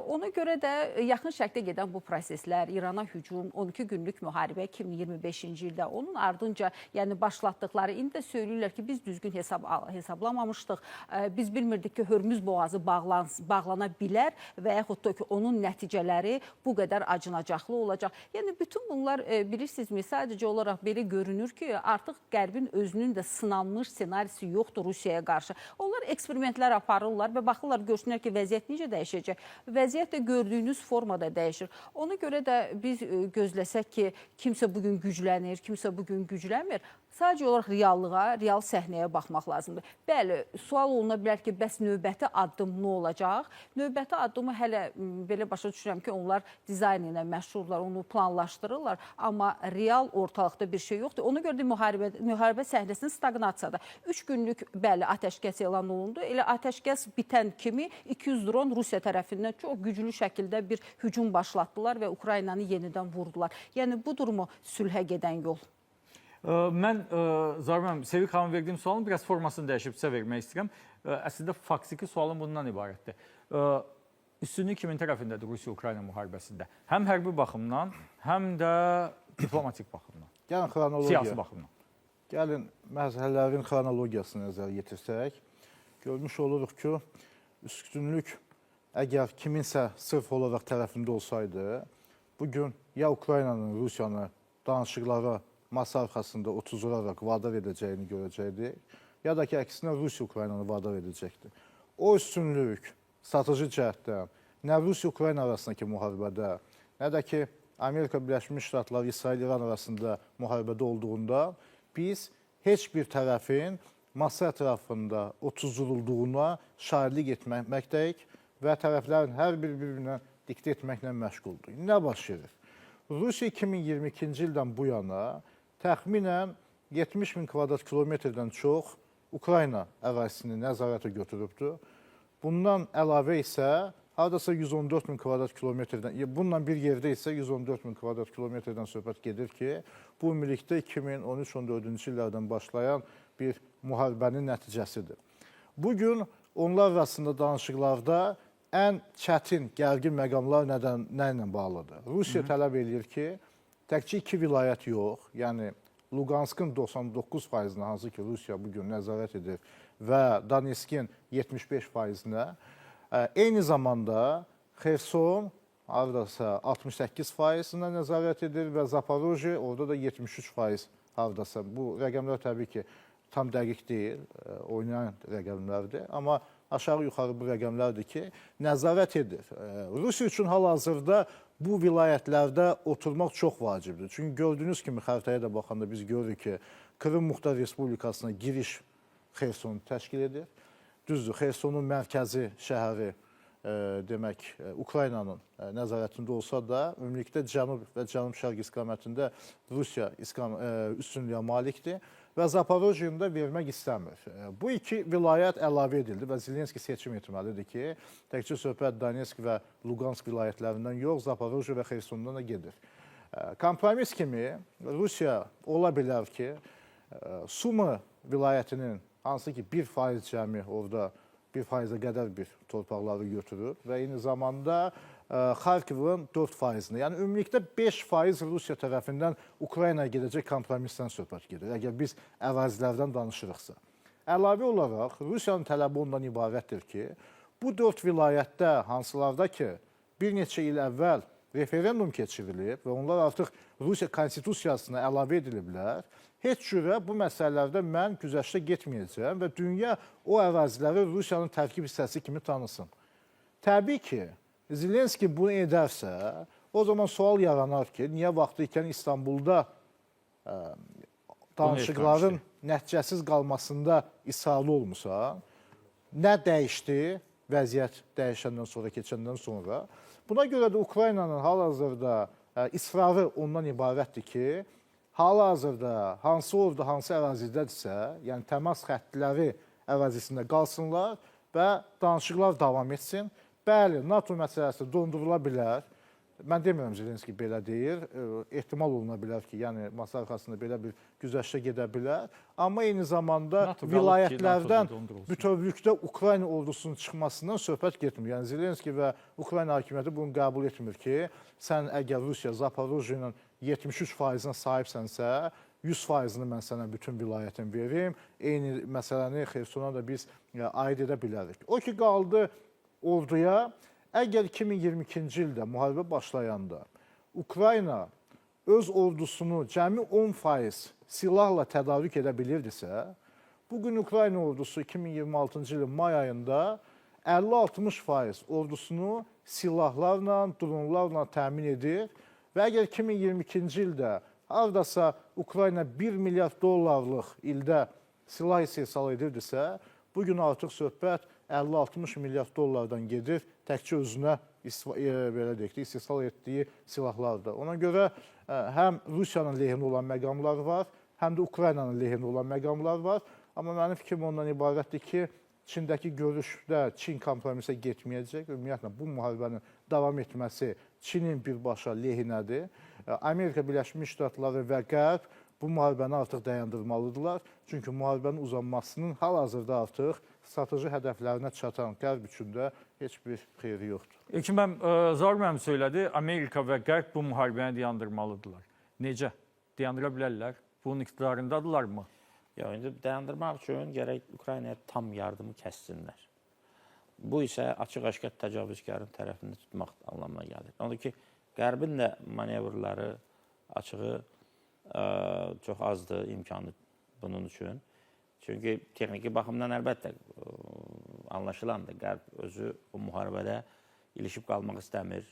Ona görə də yaxın şərqdə gedən bu proseslər, İrana hücum, 12 günlük müharibə 2025-ci ildə, onun ardınca yəni başlatdıqları, indi də söyləyirlər ki, biz düzgün hesablamamışdıq. Biz bilmirdik ki, Hörmüz boğazı bağlana bilər və yaxud da ki, onun nəticələri bu qədər acınacaqlı olacaq. Yəni, bütün bunlar bilirsinizmi, sadəcə olaraq belə görünür ki, artıq Qərbin özünün də sınanmış senarisi yoxdur Rusiyaya qarşı. Onlar eksperimentlər aparırlar və baxırlar, görsünlər ki, vəziyyət necə dəyişəcək. Vəziyyət də gördüyünüz formada dəyişir. Ona görə də biz gözləsək ki, kimsə bugün güclənir, kimsə bugün güclənmir. Sadəcə olaraq reallığa, real səhnəyə baxmaq lazımdır. Bəli, sual oluna bilər ki, bəs növbəti addım nə olacaq? Növbəti addımı hələ belə başa düşürəm ki, onlar dizayn ilə məşğuldurlar, onu planlaşdırırlar. Amma real ortalıqda bir şey yoxdur. Ona görə də müharibə səhnəsinin stagnasiyada. 3 günlük, bəli, atəşkəs elan olundu. Elə atəşkəs bitən kimi 200 dron Rusiya tərəfindən çox güclü şəkildə bir hücum başlatdılar və Ukraynanı yenidən vurdular. Yəni, budur mu sülhə gedən yol?
Mən, Zarman, Sevil xanım verdiyim sualın biraz formasını dəyişib sizə vermək istəyirəm. Əslində, faktiki sualım bundan ibarətdir. Üstünlük kimin tərəfindədir Rusiya-Ukrayna müharibəsində? Həm hərbi baxımdan, həm də diplomatik baxımdan.
Gəlin xronologiya.
Siyasi baxımdan.
Gəlin mərhələlərin xronologiyasını nəzərə yetirsək, görmüş oluruq ki, üstünlük əgər kiminsə sırf olaraq tərəfində olsaydı, bugün ya Ukraynanın Rusiyanı danışıqlara masa arxasında otuzuraraq vadar edəcəyini görəcəkdik, ya da ki, əksinə Rusiya Ukraynanı vadar edəcəkdir. O üstünlük strateji cəhətdən nə Rusiya-Ukrayna arasındakı müharibədə, nə də ki, Amerika Birləşmiş Ştatları, İsrail-İran arasında müharibədə olduğunda biz heç bir tərəfin masa ətrafında otuzurulduğuna şahidlik etməkdəyik və tərəflərin hər bir-birinə diktə etməklə məşğuldur. Nə baş verir? Rusiya 2022-ci ildən bu yana təxminən 70 min kvadrat kilometrdən çox Ukrayna ərazisini nəzarətə götürübdür. Bundan əlavə isə hardasa 114 min kvadrat kilometrdən, bununla bir yerdə isə 114 min kvadrat kilometrdən söhbət gedir ki, bu ümumilikdə 2013-14-cü illərdən başlayan bir müharibənin nəticəsidir. Bugün onlar arasında danışıqlarda ən çətin, gərgin məqamlar nə ilə bağlıdır? Rusiya tələb edir ki, təkcə 2 vilayət yox, yəni Luqanskın 99%-nə, hansı ki, Rusiya bugün nəzarət edir və Donetskin 75%-nə, eyni zamanda Xerson haradasa 68%-nə nəzarət edir və Zaporojye orada da 73% haradasa. Bu rəqəmlər təbii ki, tam dəqiq deyil, oynayan rəqəmlərdir. Amma aşağı-yuxarı bu rəqəmlərdir ki, nəzarət edir. Rusiya üçün hal-hazırda bu vilayətlərdə oturmaq çox vacibdir. Çünki gördüyünüz kimi xəritəyə də baxanda biz görürük ki, Krım Muxtar Respublikasına giriş Xersonu təşkil edir. Düzdür, Xersonun mərkəzi şəhəri demək Ukraynanın nəzarətində olsa da, ümumilikdə cənub və cənub-şərq istiqamətində Rusiya üstünlüyə malikdir və Zaporojyeni də vermək istəmir. Bu iki vilayət əlavə edildi və Zelenski seçim etməlidir ki, təkcə söhbət Donetsk və Luqansk vilayətlərindən yox, Zaporojye və Xersondan da gedir. Kompromis kimi Rusiya ola bilər ki, Sumi vilayətinin hansı ki 1% cəmi orada 1%-ə qədər bir torpaqları götürüb və eyni zamanda Xarkovun 4%-ni, yəni ümumilikdə 5% Rusiya tərəfindən Ukraynaya gedəcək kompromisdən söhbət gedir, əgər biz ərazilərdən danışırıqsa. Əlavə olaraq, Rusiyanın tələbi ondan ibarətdir ki, bu 4 vilayətdə hansılarda ki, bir neçə il əvvəl referendum keçirilib və onlar artıq Rusiya konstitusiyasına əlavə ediliblər, heç cürə bu məsələlərdə mən güzəştə getməyəcəm və dünya o əraziləri Rusiyanın tərkib hissəsi kimi tanısın. Təbii ki, Zelenski bunu edərsə, o zaman sual yaranar ki, niyə vaxtı ikən İstanbulda danışıqların nəticəsiz qalmasında israrlı olmuşsa, nə dəyişdi vəziyyət dəyişəndən sonra, keçəndən sonra? Buna görə də Ukraynanın hal-hazırda israrı ondan ibarətdir ki, hal-hazırda hansı ordu, hansı ərazidədirsə, yəni təmas xəttləri ərazisində qalsınlar və danışıqlar davam etsin. Bəli, NATO məsələsi dondurula bilər. Mən demirəm Zelenski belə deyir. Ehtimal oluna bilər ki, yəni masa arxasında belə bir güzəştə gedə bilər. Amma eyni zamanda vilayətlərdən bütövlükdə Ukrayna ordusunun çıxmasından söhbət getmir. Yəni Zelenski və Ukrayna hakimiyyəti bunu qəbul etmir ki, sən əgər Rusiya Zaporojye ilə 73%-nə sahibsənsə, 100%-ni mən sənə bütün vilayətin verim. Eyni məsələni Xersona da biz aid edə bilərik. O ki, qaldı orduya, əgər 2022-ci ildə müharibə başlayanda Ukrayna öz ordusunu cəmi 10% silahla tədarük edə bilirdisə, bugün Ukrayna ordusu 2026-cı ilin may ayında 50-60% ordusunu silahlarla, dronlarla təmin edir və əgər 2022-ci ildə haradasa Ukrayna 1 milyard dollarlıq ildə silah istehsal edirdisə, bugün artıq söhbət 50-60 milyard dollardan gedir, təkcə özünə belə deyək ki, istehsal etdiyi silahlardır. Ona görə həm Rusiyanın lehində olan məqamlar var, həm də Ukraynanın lehində olan məqamlar var. Amma mənim fikrim ondan ibarətdir ki, Çindəki görüşdə Çin kompromisə getməyəcək. Ümumiyyətlə, bu müharibənin davam etməsi Çinin birbaşa lehinədir. Amerika Birləşmiş Ştatları və Qərb bu müharibəni artıq dayandırmalıdırlar. Çünki müharibənin uzanmasının hal-hazırda artıq strateji hədəflərinə çatan Qərb üçün də heç bir xeyri yoxdur.
Zaur müəllim söylədi, Amerika və Qərb bu müharibəni dayandırmalıdırlar. Necə? dayandıra bilərlər? Bunun iqtidarındadırlarmı?
Ya indi dayandırmaq üçün gərək Ukraynaya tam yardımı kəssinlər. Bu isə açıq-aşkar təcavüzkarın tərəfini tutmaq anlamına gəlir. Odur ki, Qərbin də manevrları açığı çox azdır imkanı bunun üçün. Çünki texniki baxımdan əlbəttə anlaşılandır. Qərb özü o müharibədə ilişib qalmaq istəmir.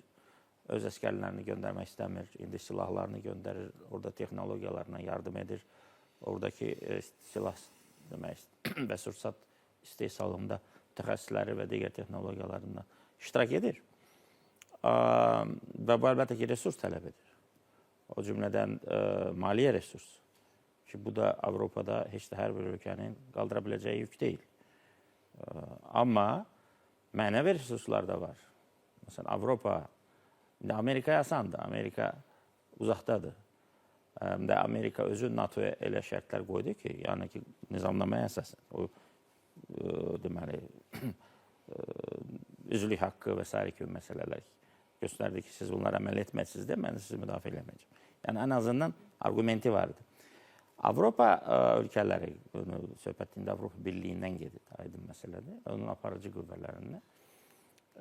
Öz əskərlərini göndərmək istəmir. İndi silahlarını göndərir. Orada texnologiyalarına yardım edir. Oradakı silah demək, və sursat istehsalında mütəxəssisləri və digər texnologiyalarında iştirak edir. Və bu əlbəttə ki, resurs tələb edir. O cümlədən maliyyə resurs. Ki, bu da Avropada heç də hər bir ölkənin qaldıra biləcəyi yük deyil. Amma mənəvi resurslar da var. Məsələn, Avropa, Amerikaya asandır. Amerika uzaqdadır. Həm də Amerika özü NATOya elə şərtlər qoydu ki, yəni ki, nizamnamaya əsasən. O, deməli, üzvlük haqqı və s. kimi məsələlər göstərdi ki, siz bunlara əməl etməlisiniz də, mən sizi müdafiə eləməyəcəm. Yəni, ən azından argumenti vardı. Avropa ölkələri, söhbətində Avropa Birliyindən gedir, aydın məsələdir, onun aparıcı qüvvələrindən.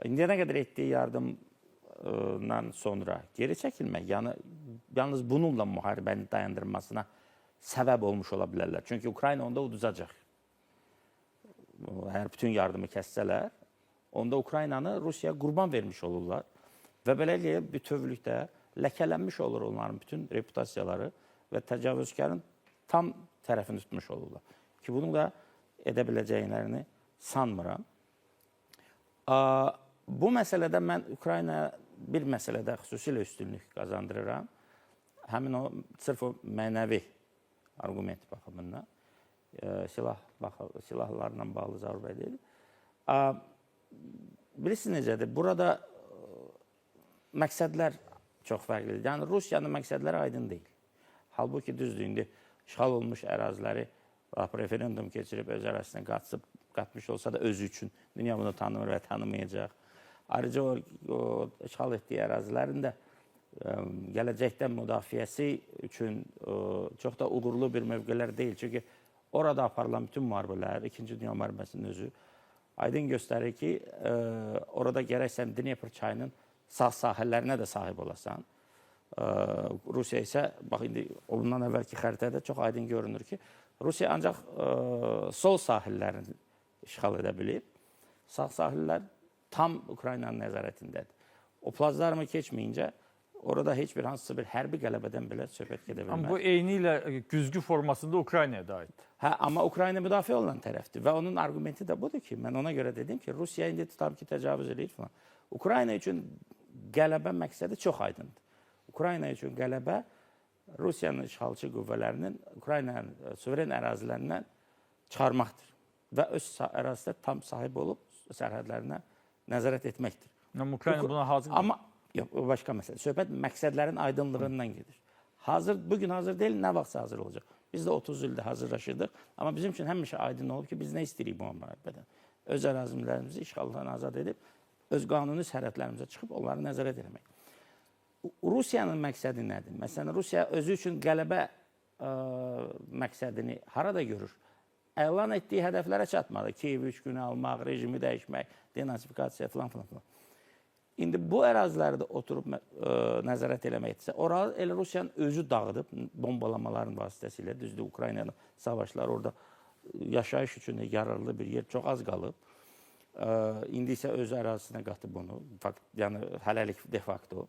İndiyənə qədər etdiyi yardımdan sonra geri çəkilmək, yalnız bununla müharibənin dayandırılmasına səbəb olmuş ola bilərlər. Çünki Ukrayna onda uduzacaq. Əgər bütün yardımı kəssələr, onda Ukraynanı Rusiyaya qurban vermiş olurlar və beləliklə bütövlükdə ləkələnmiş olur onların bütün reputasiyaları və təcavüzkarın tam tərəfini tutmuş olurlar. Ki, bunu da edə biləcəklərini sanmıram. Bu məsələdə mən Ukraynaya bir məsələdə xüsusilə üstünlük qazandırıram. Həmin o, sırf o mənəvi argument baxımından, silahlarla bağlı zarba edilir. Bilirsiniz necədir? Burada məqsədlər çox fərqlidir. Yəni, Rusiyanın məqsədləri aydın deyil. Halbuki düzdür, indi işğal olmuş əraziləri referendum keçirib öz ərazisinə qatmış olsa da özü üçün dünya bunu tanımır və tanımayacaq. Ayrıca o işğal etdiyi ərazilərin də gələcəkdə müdafiəsi üçün çox da uğurlu bir mövqelər deyil. Çünki orada aparılan bütün müharibələr, 2-ci Dünya müharibəsinin özü aydın göstərir ki, orada gərək sən Dnepr çayının sağ sahillərinə də sahib olasan. Rusiya isə, bax, indi ondan əvvəlki xəritədə çox aydın görünür ki, Rusiya ancaq sol sahillərini işğal edə bilib. Sağ sahillər tam Ukraynanın nəzarətindədir. O plazdarmı keçməyincə orada heç bir hansısa bir hərbi qələbədən belə söhbət gedə bilməz.
Amma bu eyni ilə güzgü formasında Ukraynaya da aiddir.
Hə, amma Ukrayna müdafiə olunan tərəfdir və onun argumenti də budur ki, mən ona görə dedim ki, Rusiya indi tutam ki, təcavüz edir falan. Ukrayna üçün qələbə məqsədi çox aydındır. Ukrayna üçün qələbə Rusiyanın işğalçı qüvvələrinin Ukraynanın suveren ərazilərindən çıxarmaqdır və öz ərazidə tam sahib olub sərhədlərinə nəzarət etməkdir.
Amma Ukrayna buna hazır deyil.
Amma yox, o başqa məsələ. Söhbət məqsədlərin aydınlığından gedir. Bugün hazır deyil, nə vaxtsa hazır olacaq. Biz də 30 ildə hazırlaşırdıq. Amma bizim üçün həmişə aydın olub ki, biz nə istəyirik bu müharibədən? Öz ərazilərimizi işğaldan azad edib, öz qanuni sərhədlərimizə çıxıb onları nəzarət etmək. Rusiyanın məqsədi nədir? Məsələn, Rusiya özü üçün qələbə məqsədini harada görür? Elan etdiyi hədəflərə çatmadı. Kiyevi 3 günə almaq, rejimi dəyişmək, denasifikasiya falan. İndi bu ərazilərdə oturub nəzarət eləməkdirsə, orada elə Rusiyanın özü dağıdıb bombalamaların vasitəsilə, düzdür, Ukraynanın savaşları orada yaşayış üçün yararlı bir yer çox az qalıb. İndi isə öz ərazisinə qatıb onu, yəni hələlik de facto.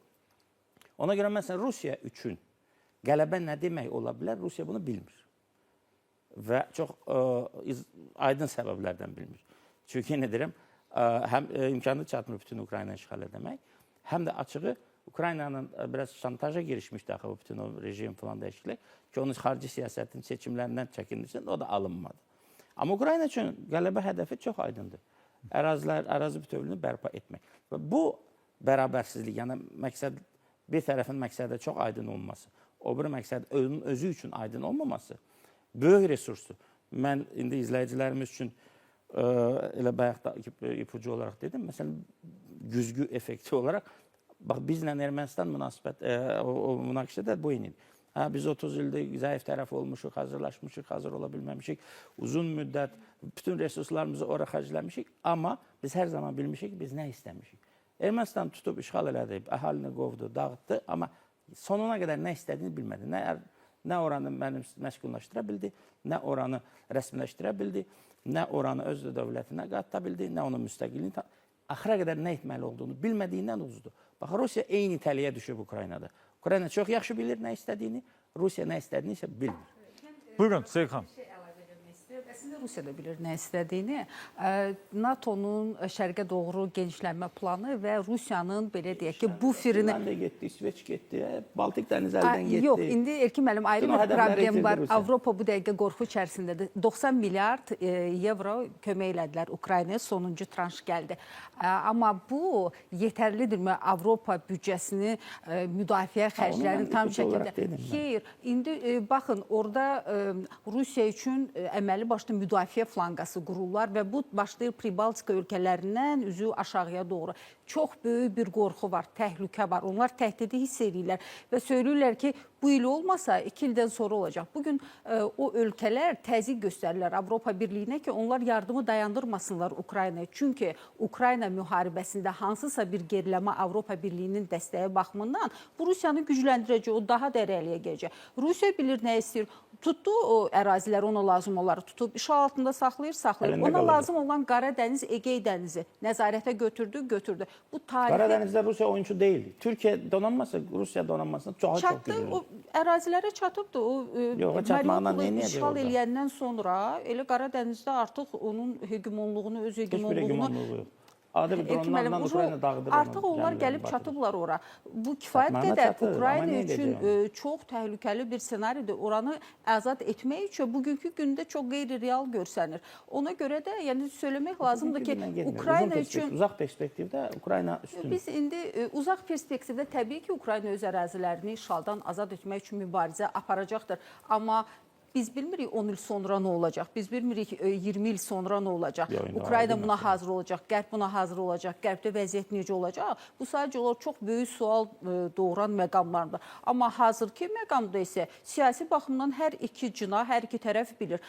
Ona görə məsələn, Rusiya üçün qələbə nə demək ola bilər, Rusiya bunu bilmir. Və çox aydın səbəblərdən bilmir. Çünki nə deyirəm, həm imkanı çatmır bütün Ukrayna işğal etmək, həm də açığı Ukraynanın biraz şantaja girişmişdi axı bu bütün o rejim falan dəyişiklik ki, onun xarici siyasətin seçimlərindən çəkindirsin, o da alınmadı. Amma Ukrayna üçün qələbə hədəfi çox aydındır. Ərazi bütövlüyünü bərpa etmək. Və bu bərabərsizlik, yəni məqsəd, bir tərəfin məqsədə çox aydın olması, o bir məqsəd özü üçün aydın olmaması böyük resursdur. Mən indi izləyicilərimiz üçün elə bayaqda ipucu olaraq dedim, məsələn, güzgü effekti olaraq, bax, bizlə Ermənistan münaqişədə bu eynidir. Hə, biz 30 ildir zəif tərəf olmuşuq, hazırlaşmışıq, hazır ola bilməmişik. Uzun müddət bütün resurslarımızı ora xərcləmişik, amma biz hər zaman bilmişik ki, biz nə istəmişik. Ermənistan tutub işğal elədi, əhalini qovdu, dağıtdı, amma sonuna qədər nə istədiyini bilmədi. Nə oranı məskunlaşdıra bildi, nə oranı rəsmiləşdirə bildi, nə oranı öz dövlətinə qata bildi, nə onun müstəqilliyini axıra qədər nə etməli olduğunu bilmədiyindən uzdu. Bax, Rusiya eyni təliyə düşüb Ukraynada. Ukrayna çox yaxşı bilir nə istədiyini, Rusiya nə istədiyini isə bilmir.
Buyurun, Seyid xanım.
Əslində Rusiya da bilir nə istədiyini. NATO-nun şərqə doğru genişlənmə planı və Rusiyanın belə deyək ki, buferini...
Finlandiya getdi, İsveç getdi, Baltik dəniz əldən getdi.
Yox, indi Erkin müəllim ayrı bir problem var. Avropa bu dəqiqə qorxu içərisindədir. 90 milyard evro kömək elədilər Ukraynaya, sonuncu tranş gəldi. Amma bu yetərlidirmi Avropa büdcəsini müdafiə xərclərini tam şəkildə? Xeyr, indi baxın, orada Rusiya üçün əməli başlı müdafiə flanqası qururlar və bu başlayır Pribaltika ölkələrindən üzü aşağıya doğru. Çox böyük bir qorxu var, təhlükə var. Onlar təhdidi hiss edirlər və söylürlər ki, bu il olmasa 2 ildən sonra olacaq. Bugün o ölkələr təzyiq göstərirlər Avropa Birliyinə ki, onlar yardımı dayandırmasınlar Ukraynaya. Çünki Ukrayna müharibəsində hansısa bir geriləmə Avropa Birliyinin dəstəyi baxımından bu Rusiyanı gücləndirəcək, o daha da irəliyə gələcək. Rusiya bilir nə istəyir. Tutdu o ərazilər, ona lazım olaraq tutub, işğal altında saxlayır. Ona lazım olan Qara dəniz, Egey dənizi nəzarətə götürdü. Bu tarixi...
Qara dənizdə Rusiya oyunçu deyil. Türkiyə donanması, Rusiya donanmasına çox güclüdür.
O ərazilərə çatıbdır.
Yox, çatmağından nə edəcək
işğal
orada?
eləyəndən sonra elə Qara dənizdə artıq onun hegemonluğunu, öz
Heç bir
hegemonluğunu...
hegemonluğu yox. Adi bir dronlarla Ukrayna dağıdır.
Artıq onlar gəlib çatıblar ora. Bu kifayət qədər Ukrayna üçün çox təhlükəli bir senaridir. Oranı azad etmək üçün bugünkü gündə çox qeyri-real görsənir. Ona görə də yəni söyləmək lazımdır ki, Ukrayna üçün
uzaq perspektivdə Ukrayna üstün.
Biz indi uzaq perspektivdə təbii ki, Ukrayna öz ərazilərini işğaldan azad etmək üçün mübarizə aparacaqdır. Amma biz bilmirik 10 il sonra nə olacaq, biz bilmirik 20 il sonra nə olacaq. Ukrayna buna hazır olacaq, Qərb buna hazır olacaq, Qərbdə vəziyyət necə olacaq? Bu sadəcə olaraq çox böyük sual doğuran məqamlardır. Amma hazırki məqamda isə siyasi baxımdan hər iki cina, hər iki tərəf bilir.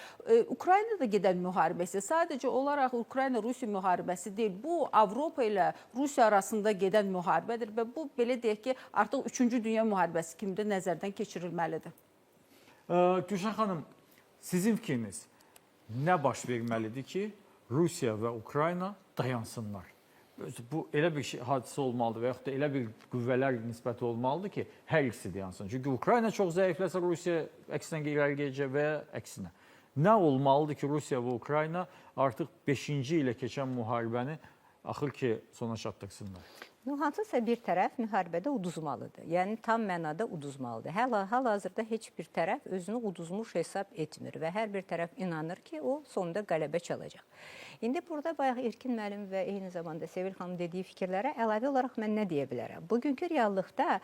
Ukraynada gedən müharibə isə sadəcə olaraq Ukrayna-Rusiya müharibəsi deyil. Bu, Avropa ilə Rusiya arasında gedən müharibədir və bu, belə deyək ki, artıq 3-cü dünya müharibəsi kimi də nəzərdən keçirilməlidir.
Gülşən xanım, sizin fikriniz nə baş verməlidir ki, Rusiya və Ukrayna dayansınlar? Bu elə bir hadisə olmalıdır və yaxud da elə bir qüvvələr nisbəti olmalıdır ki, hər ikisi dayansın. Çünki Ukrayna çox zəifləsə, Rusiya əksinə irəli gələcək və əksinə. Nə olmalıdır ki, Rusiya və Ukrayna artıq 5-ci ilə keçən müharibəni axır ki, sona çatdırsınlar?
Hansısa bir tərəf müharibədə uduzmalıdır. Yəni, tam mənada uduzmalıdır. Hal-hazırda heç bir tərəf özünü uduzmuş hesab etmir və hər bir tərəf inanır ki, o sonunda qələbə çalacaq. İndi burada bayaq Erkin müəllim və eyni zamanda Sevil xanım dediyi fikirlərə əlavə olaraq mən nə deyə bilərəm? Bugünkü reallıqda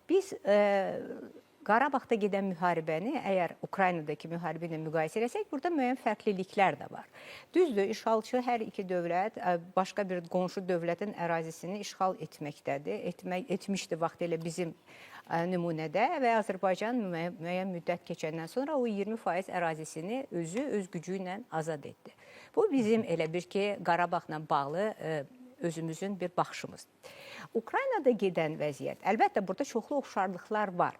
biz Qarabağda gedən müharibəni, əgər Ukraynadakı müharibə ilə müqayisə etsək, burada müəyyən fərqliliklər də var. Düzdür, işğalçı hər iki dövlət başqa bir qonşu dövlətin ərazisini işğal etməkdədir. Etmişdi vaxtilə bizim nümunədə və Azərbaycan müəyyən müddət keçəndən sonra o 20% ərazisini öz gücü ilə azad etdi. Bu bizim elə bir ki, Qarabağla bağlı özümüzün bir baxışımızdır. Ukraynada gedən vəziyyət, əlbəttə burada çoxlu oxşarlıqlar var.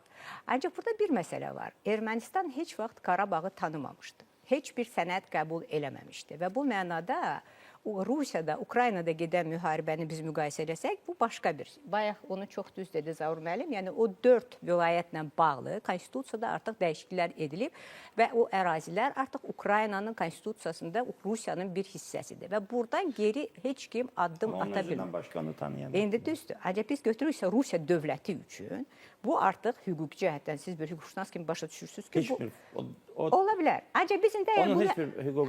Ancaq burada bir məsələ var. Ermənistan heç vaxt Qarabağı tanımamışdı. Heç bir sənəd qəbul eləməmişdi və bu mənada Rusiyada, Ukraynada gedən müharibəni biz müqayisə eləsək, bu başqa bir. Bayaq onu çox düz dedi Zaur müəllim. Yəni o 4 vilayətlə bağlı konstitusiyada artıq dəyişikliklər edilib və o ərazilər artıq Ukraynanın konstitusiyasında Rusiyanın bir hissəsidir və buradan geri heç kim addım ata bilmir.
Başqanı tanıyan.
İndi düzdür. Ancaq biz götürürsə Rusiya dövləti üçün bu artıq hüquqi cəhətdən siz bir hüquqşünas kimi başa düşürsünüz ki, bu ola bilər. Ancaq bizim də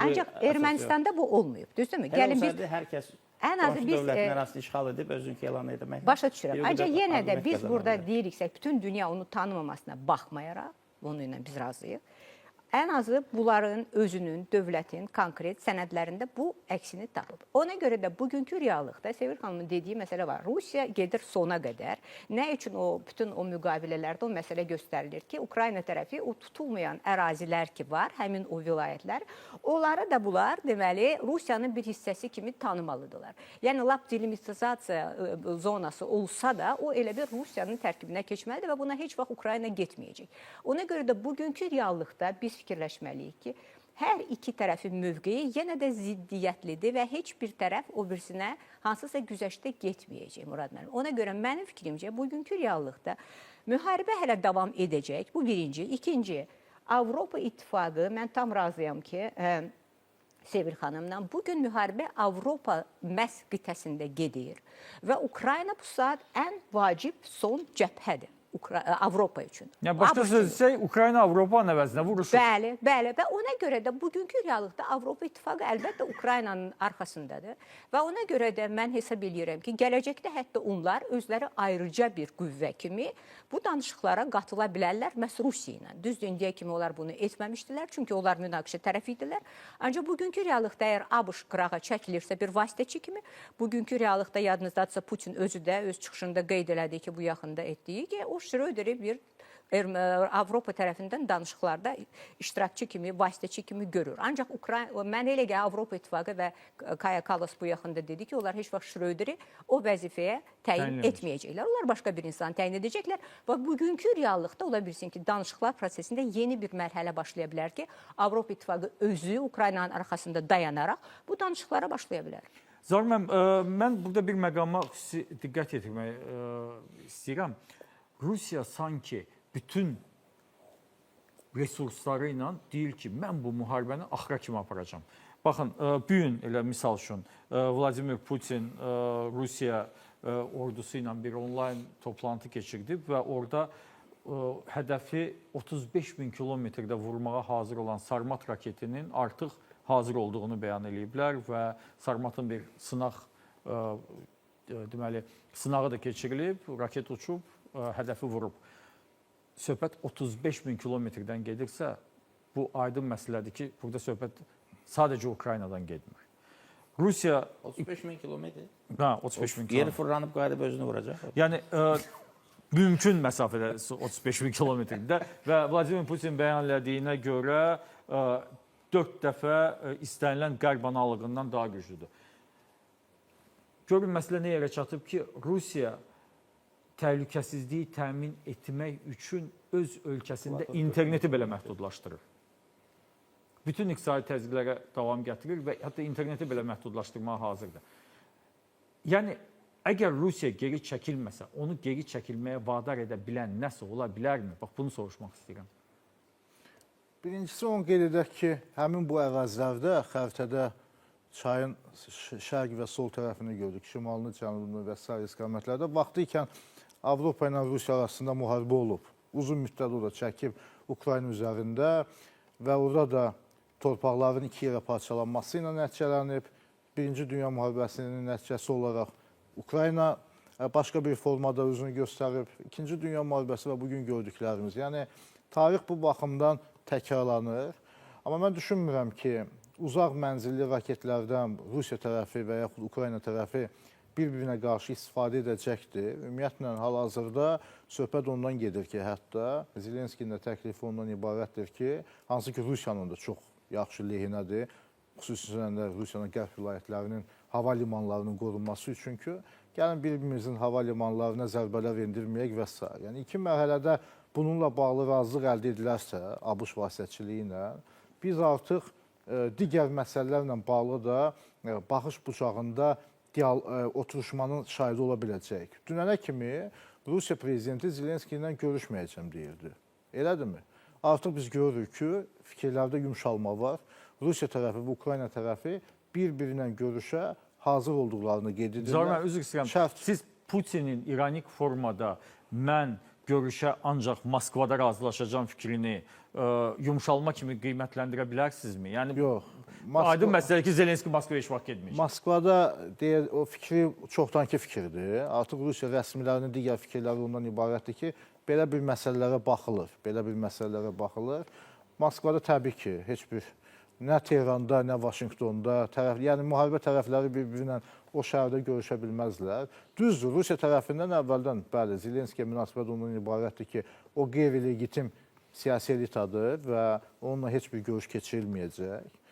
ancaq Ermənistanda bu olmayıb. Düzdürmü? Gəlin biz
hər kəs
ən azı biz
dövlətin ərazisini işğal edib özünü elan etmək.
Başa düşürəm. Ancaq yenə də biz burada deyiriksə, bütün dünya onu tanımamasına baxmayaraq, onunla biz razıyıq. ən azı bunların özünün, dövlətin konkret sənədlərində bu əksini tapıb. Ona görə də bugünkü reallıqda Sevil xanımın dediyi məsələ var. Rusiya gedir sona qədər. Nə üçün bütün o müqavilələrdə o məsələ göstərilir ki, Ukrayna tərəfi o tutulmayan ərazilər ki var, həmin o vilayətlər, onları da bunlar deməli Rusiyanın bir hissəsi kimi tanımalıdırlar. Yəni lap delimitizasiya zonası olsa da o elə bir Rusiyanın tərkibinə keçməlidir və buna heç vaxt Ukrayna getməyəcək. Ona görə də bugünkü reallıqda biz fikirləşməliyik ki, hər iki tərəfin mövqeyi yenə də ziddiyyətlidir və heç bir tərəf o birisinə hansısa güzəştdə getməyəcək, Murad müəllim. Ona görə mənim fikrimcə bugünkü reallıqda müharibə hələ davam edəcək. Bu birinci. İkinci, Avropa İttifaqı, mən tam razıyam ki, Sevil xanımla, bugün müharibə Avropa məhz qitəsində gedir və Ukrayna bu saat ən vacib son cəbhədir. Avropa üçün.
Yəni başqa söz desək, Ukrayna Avropanın əvəzinə vuruşur.
Bəli və ona görə də bugünkü reallıqda Avropa İttifaqı əlbəttə Ukraynanın arxasındadır və ona görə də mən hesab edirəm ki, gələcəkdə hətta onlar özləri ayrıca bir qüvvə kimi bu danışıqlara qatıla bilərlər məhz Rusiya ilə. Düzdür, indiyə kimi onlar bunu etməmişdilər, çünki onlar münaqişə tərəfi idilər. Ancaq bugünkü reallıqda əgər ABŞ qırağa çəkilirsə bir vasitəçi kimi, bugünkü reallıqda yadınızdadırsa Putin özü də öz çıxışında qeyd elədi ki, bu yaxında etdiyi ki, o Schröderi bir Avropa tərəfindən danışıqlarda iştirakçı kimi, vasitəçi kimi görür. Ancaq mən elə ki, Avropa İttifaqı və Kaja Kallas bu yaxında dedi ki, onlar heç vaxt Schröderi o vəzifəyə təyin etməyəcəklər. Onlar başqa bir insan təyin edəcəklər və bugünkü reallıqda ola bilsin ki, danışıqlar prosesində yeni bir mərhələ başlaya bilər ki, Avropa İttifaqı özü Ukraynanın arxasında dayanaraq bu danışıqlara başlaya bilər.
Zaur müəllim, mən burada bir məqama xüsusi diqqət yetirmək istəyirəm. Rusiya sanki bütün resursları ilə deyir ki, mən bu müharibəni axıra kimi aparacağam. Baxın, bu gün elə misal üçün Vladimir Putin Rusiya ordusu ilə bir onlayn toplantı keçirdi və orada hədəfi 35.000 kilometrdə vurmağa hazır olan Sarmat raketinin artıq hazır olduğunu bəyan ediblər və Sarmatın bir sınaq deməli sınağı da keçirilib, raket uçub, hədəfi vurub. Söhbət 35.000 kilometrdən gedirsə, bu aydın məsələdir ki, burada söhbət sadəcə Ukraynadan getmir. Rusiya
35.000 kilometr.
Hə, 35.000 kilometr.
Yeri fırlanıb qayıdıb özünü vuracaq.
Yəni mümkün məsafədə 35.000 kilometrdə və Vladimir Putin bəyan elədiyinə görə 4 dəfə istənilən qərb analığından daha güclüdür. Görün, məsələ nə yerə çatıb ki, Rusiya təhlükəsizliyi təmin etmək üçün öz ölkəsində interneti belə məhdudlaşdırır. Bütün iqtisadi təzyiqlərə davam gətirir və hətta interneti belə məhdudlaşdırmağa hazırdır. Yəni, əgər Rusiya geri çəkilməsə, onu geri çəkilməyə vadar edə bilən nəsə ola bilərmi? Bax, bunu soruşmaq istəyirəm.
Birincisi, onu qeyd edək ki, həmin bu ərazilərdə, xəritədə çayın şərq və sol tərəfini gördük, şimalını, cənubunu və s. istiqamətlərdə. Vaxtı ikən Avropa ilə Rusiya arasında müharibə olub. Uzun müddət o da çəkib Ukrayna üzərində və orada da torpaqların iki yerə parçalanması ilə nəticələnib. Birinci Dünya müharibəsinin nəticəsi olaraq Ukrayna başqa bir formada özünü göstərib. İkinci Dünya müharibəsi və bugün gördüklərimiz. Yəni, tarix bu baxımdan təkrarlanır. Amma mən düşünmürəm ki, uzaq mənzilli raketlərdən Rusiya tərəfi və yaxud Ukrayna tərəfi bir-birinə qarşı istifadə edəcəkdir. Ümumiyyətlə, hal-hazırda söhbət ondan gedir ki, hətta Zelenskinin də təklifi ondan ibarətdir ki, hansı ki, Rusiyanın da çox yaxşı lehinədir, xüsusilə də Rusiyanın qərb vilayətlərinin hava limanlarının qorunması üçün ki, gəlin bir-birimizin hava limanlarına zərbələr endirməyək və s. Yəni, iki mərhələdə bununla bağlı razılıq əldə edilərsə, ABŞ vasitəçiliyi ilə, biz artıq digər məsələlərlə bağlı da baxış bucağında oturuşmanın şahidi ola biləcək. Dünənə kimi Rusiya prezidenti Zelenski ilə görüşməyəcəm deyirdi. Elədirmi? Artıq biz görürük ki, fikirlərdə yumşalma var. Rusiya tərəfi və Ukrayna tərəfi bir-birinə görüşə hazır olduqlarını qeyd edirlər.
Zaur müəllim, üzr istəyirəm. Siz Putinin iranik formada mən görüşə ancaq Moskvada razılaşacağım fikrini yumşalma kimi qiymətləndirə bilərsinizmi? Yəni,
yox.
Aydın məsələ ki, Zelenski Moskvaya heç vaxt getməyəcək.
Moskvada o fikri çoxdankı fikirdir. Artıq Rusiya rəsmilərinin digər fikirləri ondan ibarətdir ki, belə bir məsələlərə baxılır. Moskvada təbii ki, heç bir nə Tehranda, nə Vaşinqtonda yəni müharibə tərəfləri bir-birinə o şəhərdə görüşə bilməzlər. Düzdür, Rusiya tərəfindən əvvəldən bəli, Zelenskiyə münasibət ondan ibarətdir ki, o qeyri-legitim siyasi elitadır və onunla heç bir görüş keçirilməyəcək.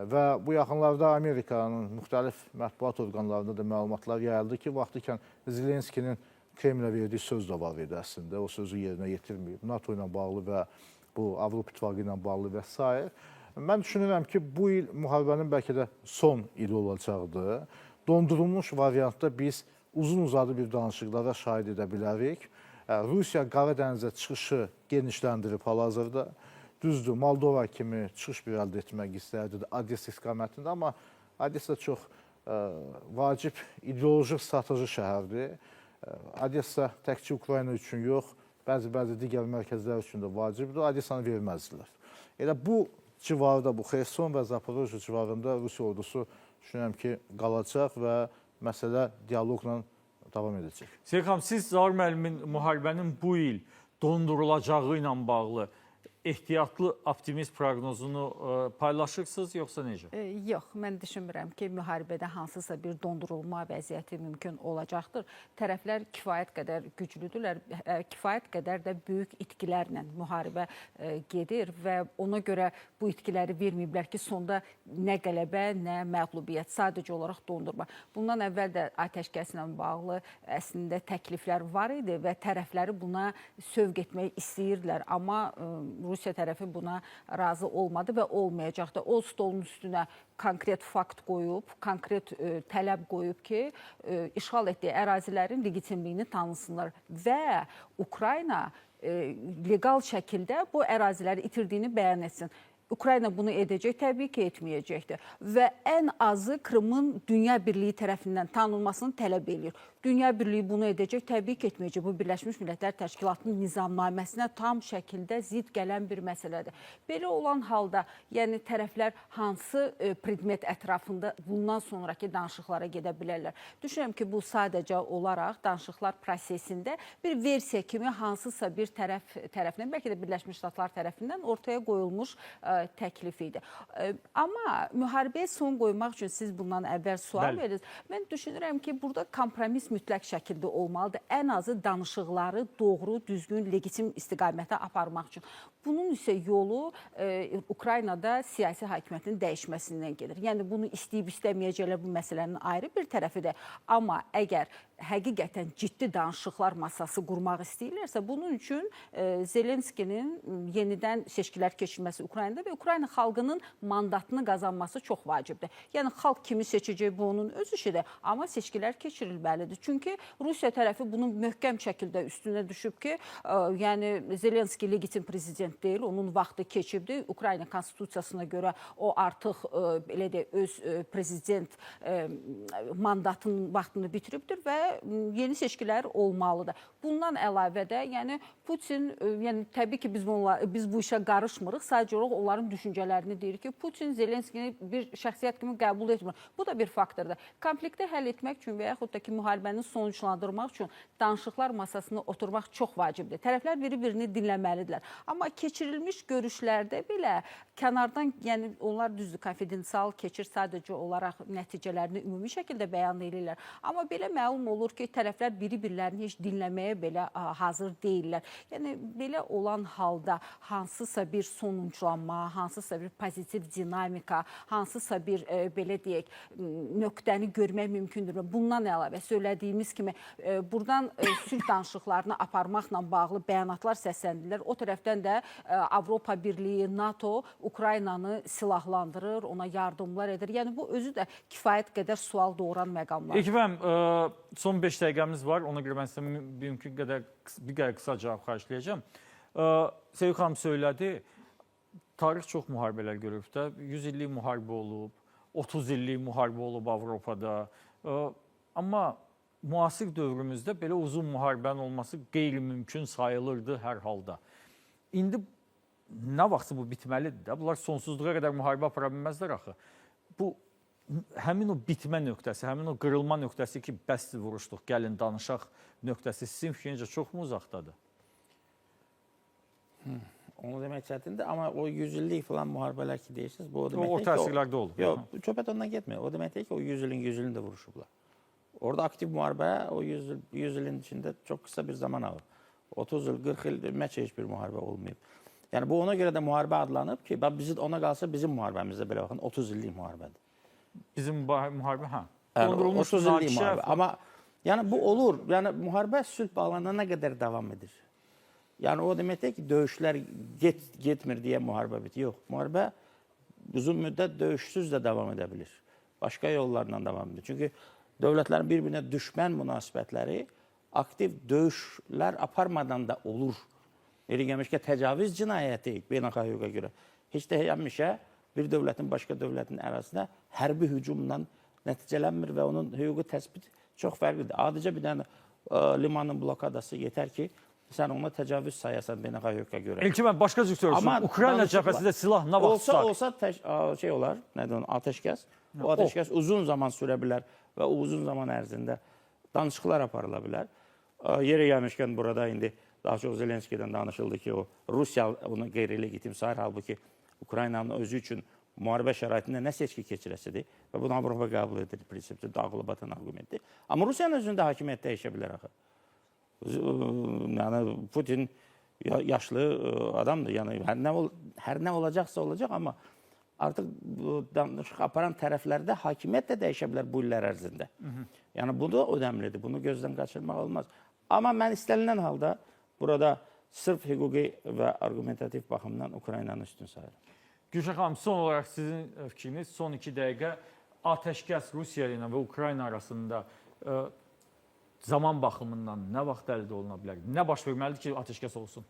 Və bu yaxınlarda Amerikanın müxtəlif mətbuat orqanlarında da məlumatlar yayıldı ki, vaxtikən Zelenskinin Kremlə verdiyi söz də var idi əslində. O sözü yerinə yetirməyib. NATO ilə bağlı və bu Avropa İttifaqı ilə bağlı və s. Mən düşünürəm ki, bu il müharibənin bəlkə də son ili olacaqdır. Dondurulmuş variantda biz uzun-uzadı bir danışıqlara şahid edə bilərik. Rusiya Qara dənizə çıxışı genişləndirib hal-hazırda. Düzdür, Moldova kimi çıxış bir əldə etmək istərdi Odessa istiqamətində, amma Odessa çox vacib ideoloji strateji şəhərdir. Odessa təkcə Ukrayna üçün yox, bəzi digər mərkəzlər üçün də vacibdir. Odessanı verməzdilər. Elə bu civarda, bu Xerson və Zaporojye civarında Rusiya ordusu düşünürəm ki, qalacaq və məsələ dialoqla davam edəcək.
Seyid xanım, siz Zaur müəllimin müharibənin bu il dondurulacağı ilə bağlı ehtiyatlı, optimist proqnozunu paylaşırsınız, yoxsa necə?
Yox, mən düşünmürəm ki, müharibədə hansısa bir dondurulma vəziyyəti mümkün olacaqdır. Tərəflər kifayət qədər güclüdürlər, kifayət qədər də böyük itkilərlə müharibə gedir və ona görə bu itkiləri verməyiblər ki, sonda nə qələbə, nə məğlubiyyət, sadəcə olaraq dondurma. Bundan əvvəl də atəşkəslə bağlı əslində təkliflər var idi və tərəfləri buna sövq etmək istəyirdilər, amma Rusiya tərəfi buna razı olmadı və olmayacaqdı. O stolun üstünə konkret fakt qoyub, konkret tələb qoyub ki, işğal etdiyi ərazilərin legitimliyini tanısınlar və Ukrayna legal şəkildə bu əraziləri itirdiyini bəyan etsin. Ukrayna bunu edəcək, təbii ki, etməyəcəkdir. Və ən azı Krımın Dünya Birliyi tərəfindən tanınmasını tələb edir. Dünya Birliyi bunu edəcək, təbii ki, etməyəcək. Bu Birləşmiş Millətlər Təşkilatının nizamnaməsinə tam şəkildə zidd gələn bir məsələdir. Belə olan halda, yəni tərəflər hansı predmet ətrafında bundan sonraki danışıqlara gedə bilərlər? Düşünürəm ki, bu sadəcə olaraq danışıqlar prosesində bir versiya kimi hansısa bir tərəfindən, bəlkə də Birləşmiş Ştatlar tərəfindən ortaya qoyulmuş təklif idi. Amma müharibəyə son qoymaq üçün siz bundan əvvəl sual verirsiniz. Mən düşünürəm ki, burada kompromis mütləq şəkildə olmalıdır. Ən azı danışıqları doğru, düzgün, legitim istiqamətə aparmaq üçün. Bunun isə yolu Ukraynada siyasi hakimiyyətin dəyişməsindən gedir. Yəni, bunu istəyib istəməyəcəklər bu məsələnin ayrı bir tərəfidir. Amma əgər həqiqətən ciddi danışıqlar masası qurmaq istəyirlərsə, bunun üçün Zelenskinin yenidən seçkilər keçirilməsi Ukraynada və Ukrayna xalqının mandatını qazanması çox vacibdir. Yəni, xalq kimi seçəcək, bu onun öz işidir, amma seçkilər keçirilməlidir. Çünki Rusiya tərəfi bunu möhkəm şəkildə üstünə düşüb ki, yəni Zelenski legitim prezident deyil, onun vaxtı keçibdir. Ukrayna konstitusiyasına görə o artıq belə deyək, öz prezident mandatının vaxtını bitiribdir və yeni seçkilər olmalıdır. Bundan əlavə də, yəni Putin, yəni təbii ki, biz bu işə qarışmırıq, sadəcə olaraq onların düşüncələrini deyir ki, Putin Zelenskini bir şəxsiyyət kimi qəbul etmir. Bu da bir faktordur. Konflikti həll etmək üçün və yaxud da ki, müharibəni sonuçlandırmaq üçün danışıqlar masasına oturmaq çox vacibdir. Tərəflər bir-birini dinləməlidirlər. Amma keçirilmiş görüşlərdə belə kənardan, yəni onlar düzdür, konfidensial keçir, sadəcə olaraq nəticələrini ümumi şəkildə bəyan edirlər. Amma belə məlum olur ki, tərəflər biri-birlərini heç dinləməyə belə hazır deyirlər. Yəni, belə olan halda hansısa bir sonunclanma, hansısa bir pozitiv dinamika, hansısa bir, belə deyək, nöqtəni görmək mümkündür. Bundan əlavə, söylədiyimiz kimi, buradan sülh danışıqlarını aparmaqla bağlı bəyanatlar səsləndilər. O tərəfdən də Avropa Birliyi, NATO Ukraynanı silahlandırır, ona yardımlar edir. Yəni, bu özü də kifayət qədər sual doğuran məqamlar.
Ekibəm, son 5 dəqiqəmiz var. Ona görə mən sizə mümkün qədər bir qədər qısa cavab xərcləyəcəm. Seyid xanım söylədi, tarix çox müharibələr görüb də. 100 illik müharibə olub, 30 illik müharibə olub Avropada. Amma müasir dövrümüzdə belə uzun müharibənin olması qeyri-mümkün sayılırdı hər halda. İndi nə vaxtsa bu bitməlidir də. Bunlar sonsuzluğa qədər müharibə apara bilməzlər axı. Bu həmin o bitmə nöqtəsi, həmin o qırılma nöqtəsi ki, bəsdir vuruşduq, gəlin danışaq nöqtəsi sizin fikrincə çoxmu uzaqdadır?
Onu demək çətindir, amma o 100 illik falan müharibələr ki deyirsiniz, bu o demək
O təsirlərdə olub.
Yox, söhbət ondan getmir. O demək deyil ki, o 100 ilin 100 ilini də vuruşublar. Orada aktiv müharibə o 100 ilin içində çox qısa bir zaman alır. 30 il, 40 il ümumiyyətlə heç bir müharibə olmayıb. Yəni bu ona görə də müharibə adlanıb ki, bizi ona qalsa bizim müharibəmizdə belə baxın 30 illik müharibədir.
Bizim müharibə, hə.
Yəni,
Dondurulmuş
30 illik
münaqişə.
müharibə. Amma yəni bu olur. Yəni müharibə sülh bağlanana qədər davam edir. Yəni o demək deyil ki, döyüşlər getmir deyə müharibə bitir. Yox, müharibə uzun müddət döyüşsüz də davam edə bilir. Başqa yollarla davam edir. Çünki dövlətlərin bir-birinə düşmən münasibətləri aktiv döyüşlər aparmadan da olur. Yeri gəlmişkən təcavüz cinayəti beynəlxalq hüquqa görə heç də həmişə bir dövlətin başqa dövlətin ərazisinə hərbi hücumla nəticələnmir və onun hüquqi təsbit çox fərqlidir. Adicə bir dənə limanın blokadası yetər ki, sən ona təcavüz sayasan beynəlxalq hüquqa görə.
İlkin mən başqa cür soruşum. Ukrayna cəbhəsində silah nə vaxt tutar?
Olsa şey olar, nədir onun, ateşkəs. O ateşkəs uzun zaman sürə bilər və o uzun zaman ərzində danışıqlar aparıla bilər. Yeri gəlmişkən burada indi daha çox Zelenskidən danışıldı ki, o Rusiya onu qeyri-legitim sayır, halbuki Ukraynanın özü üçün müharibə şəraitində nə seçki keçirəsidir və bunu Avropa qəbul edir, prinsipdir, dağılı batan argumentdir. Amma Rusiyanın özündə hakimiyyət dəyişə bilər axı. Yəni Putin yaşlı adamdır, yəni hər nə olacaqsa olacaq, amma artıq danışıq aparan tərəflərdə hakimiyyət də dəyişə bilər bu illər ərzində. Yəni bu da önəmlidir, bunu gözdən qaçırmaq olmaz. Amma mən istənilən halda burada sırf hüquqi və argumentativ baxımdan Ukraynanı üstün sayırım.
Gülşah xanım, son olaraq sizin fikriniz, son 2 dəqiqə atəşkəs Rusiya ilə və Ukrayna arasında zaman baxımından nə vaxt əldə oluna bilər? Nə baş verməlidir ki, atəşkəs olsun?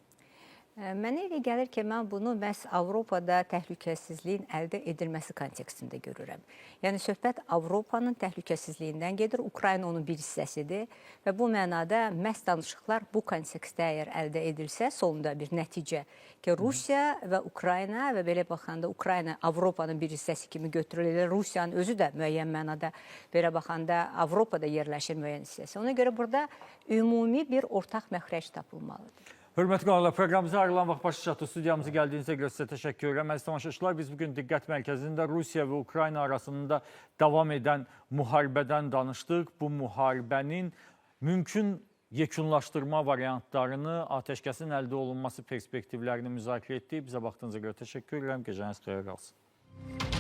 Mənə elə gəlir ki, mən bunu məhz Avropada təhlükəsizliyin əldə edilməsi kontekstində görürəm. Yəni, söhbət Avropanın təhlükəsizliyindən gedir, Ukrayna onun bir hissəsidir və bu mənada məhz danışıqlar bu kontekstdə əgər əldə edilsə, sonunda bir nəticə ki, Rusiya və Ukrayna və belə baxanda Ukrayna Avropanın bir hissəsi kimi götürülür, Rusiyanın özü də müəyyən mənada belə baxanda Avropada yerləşir müəyyən hissəsi. Ona görə burada ümumi bir ortaq məxrəc tapılmalıdır.
Hörmətli qonaqlar, proqramımıza ayrılan vaxt başa çatdı. Studiyamıza gəldiyinizə görə sizə təşəkkür edirəm. Əziz tamaşaçılar, biz bugün Diqqət Mərkəzində Rusiya və Ukrayna arasında davam edən müharibədən danışdıq. Bu müharibənin mümkün yekunlaşdırma variantlarını, atəşkəsin əldə olunması perspektivlərini müzakirə etdik. Bizə baxdığınıza görə təşəkkür edirəm. Gecəniz xeyir qalsın.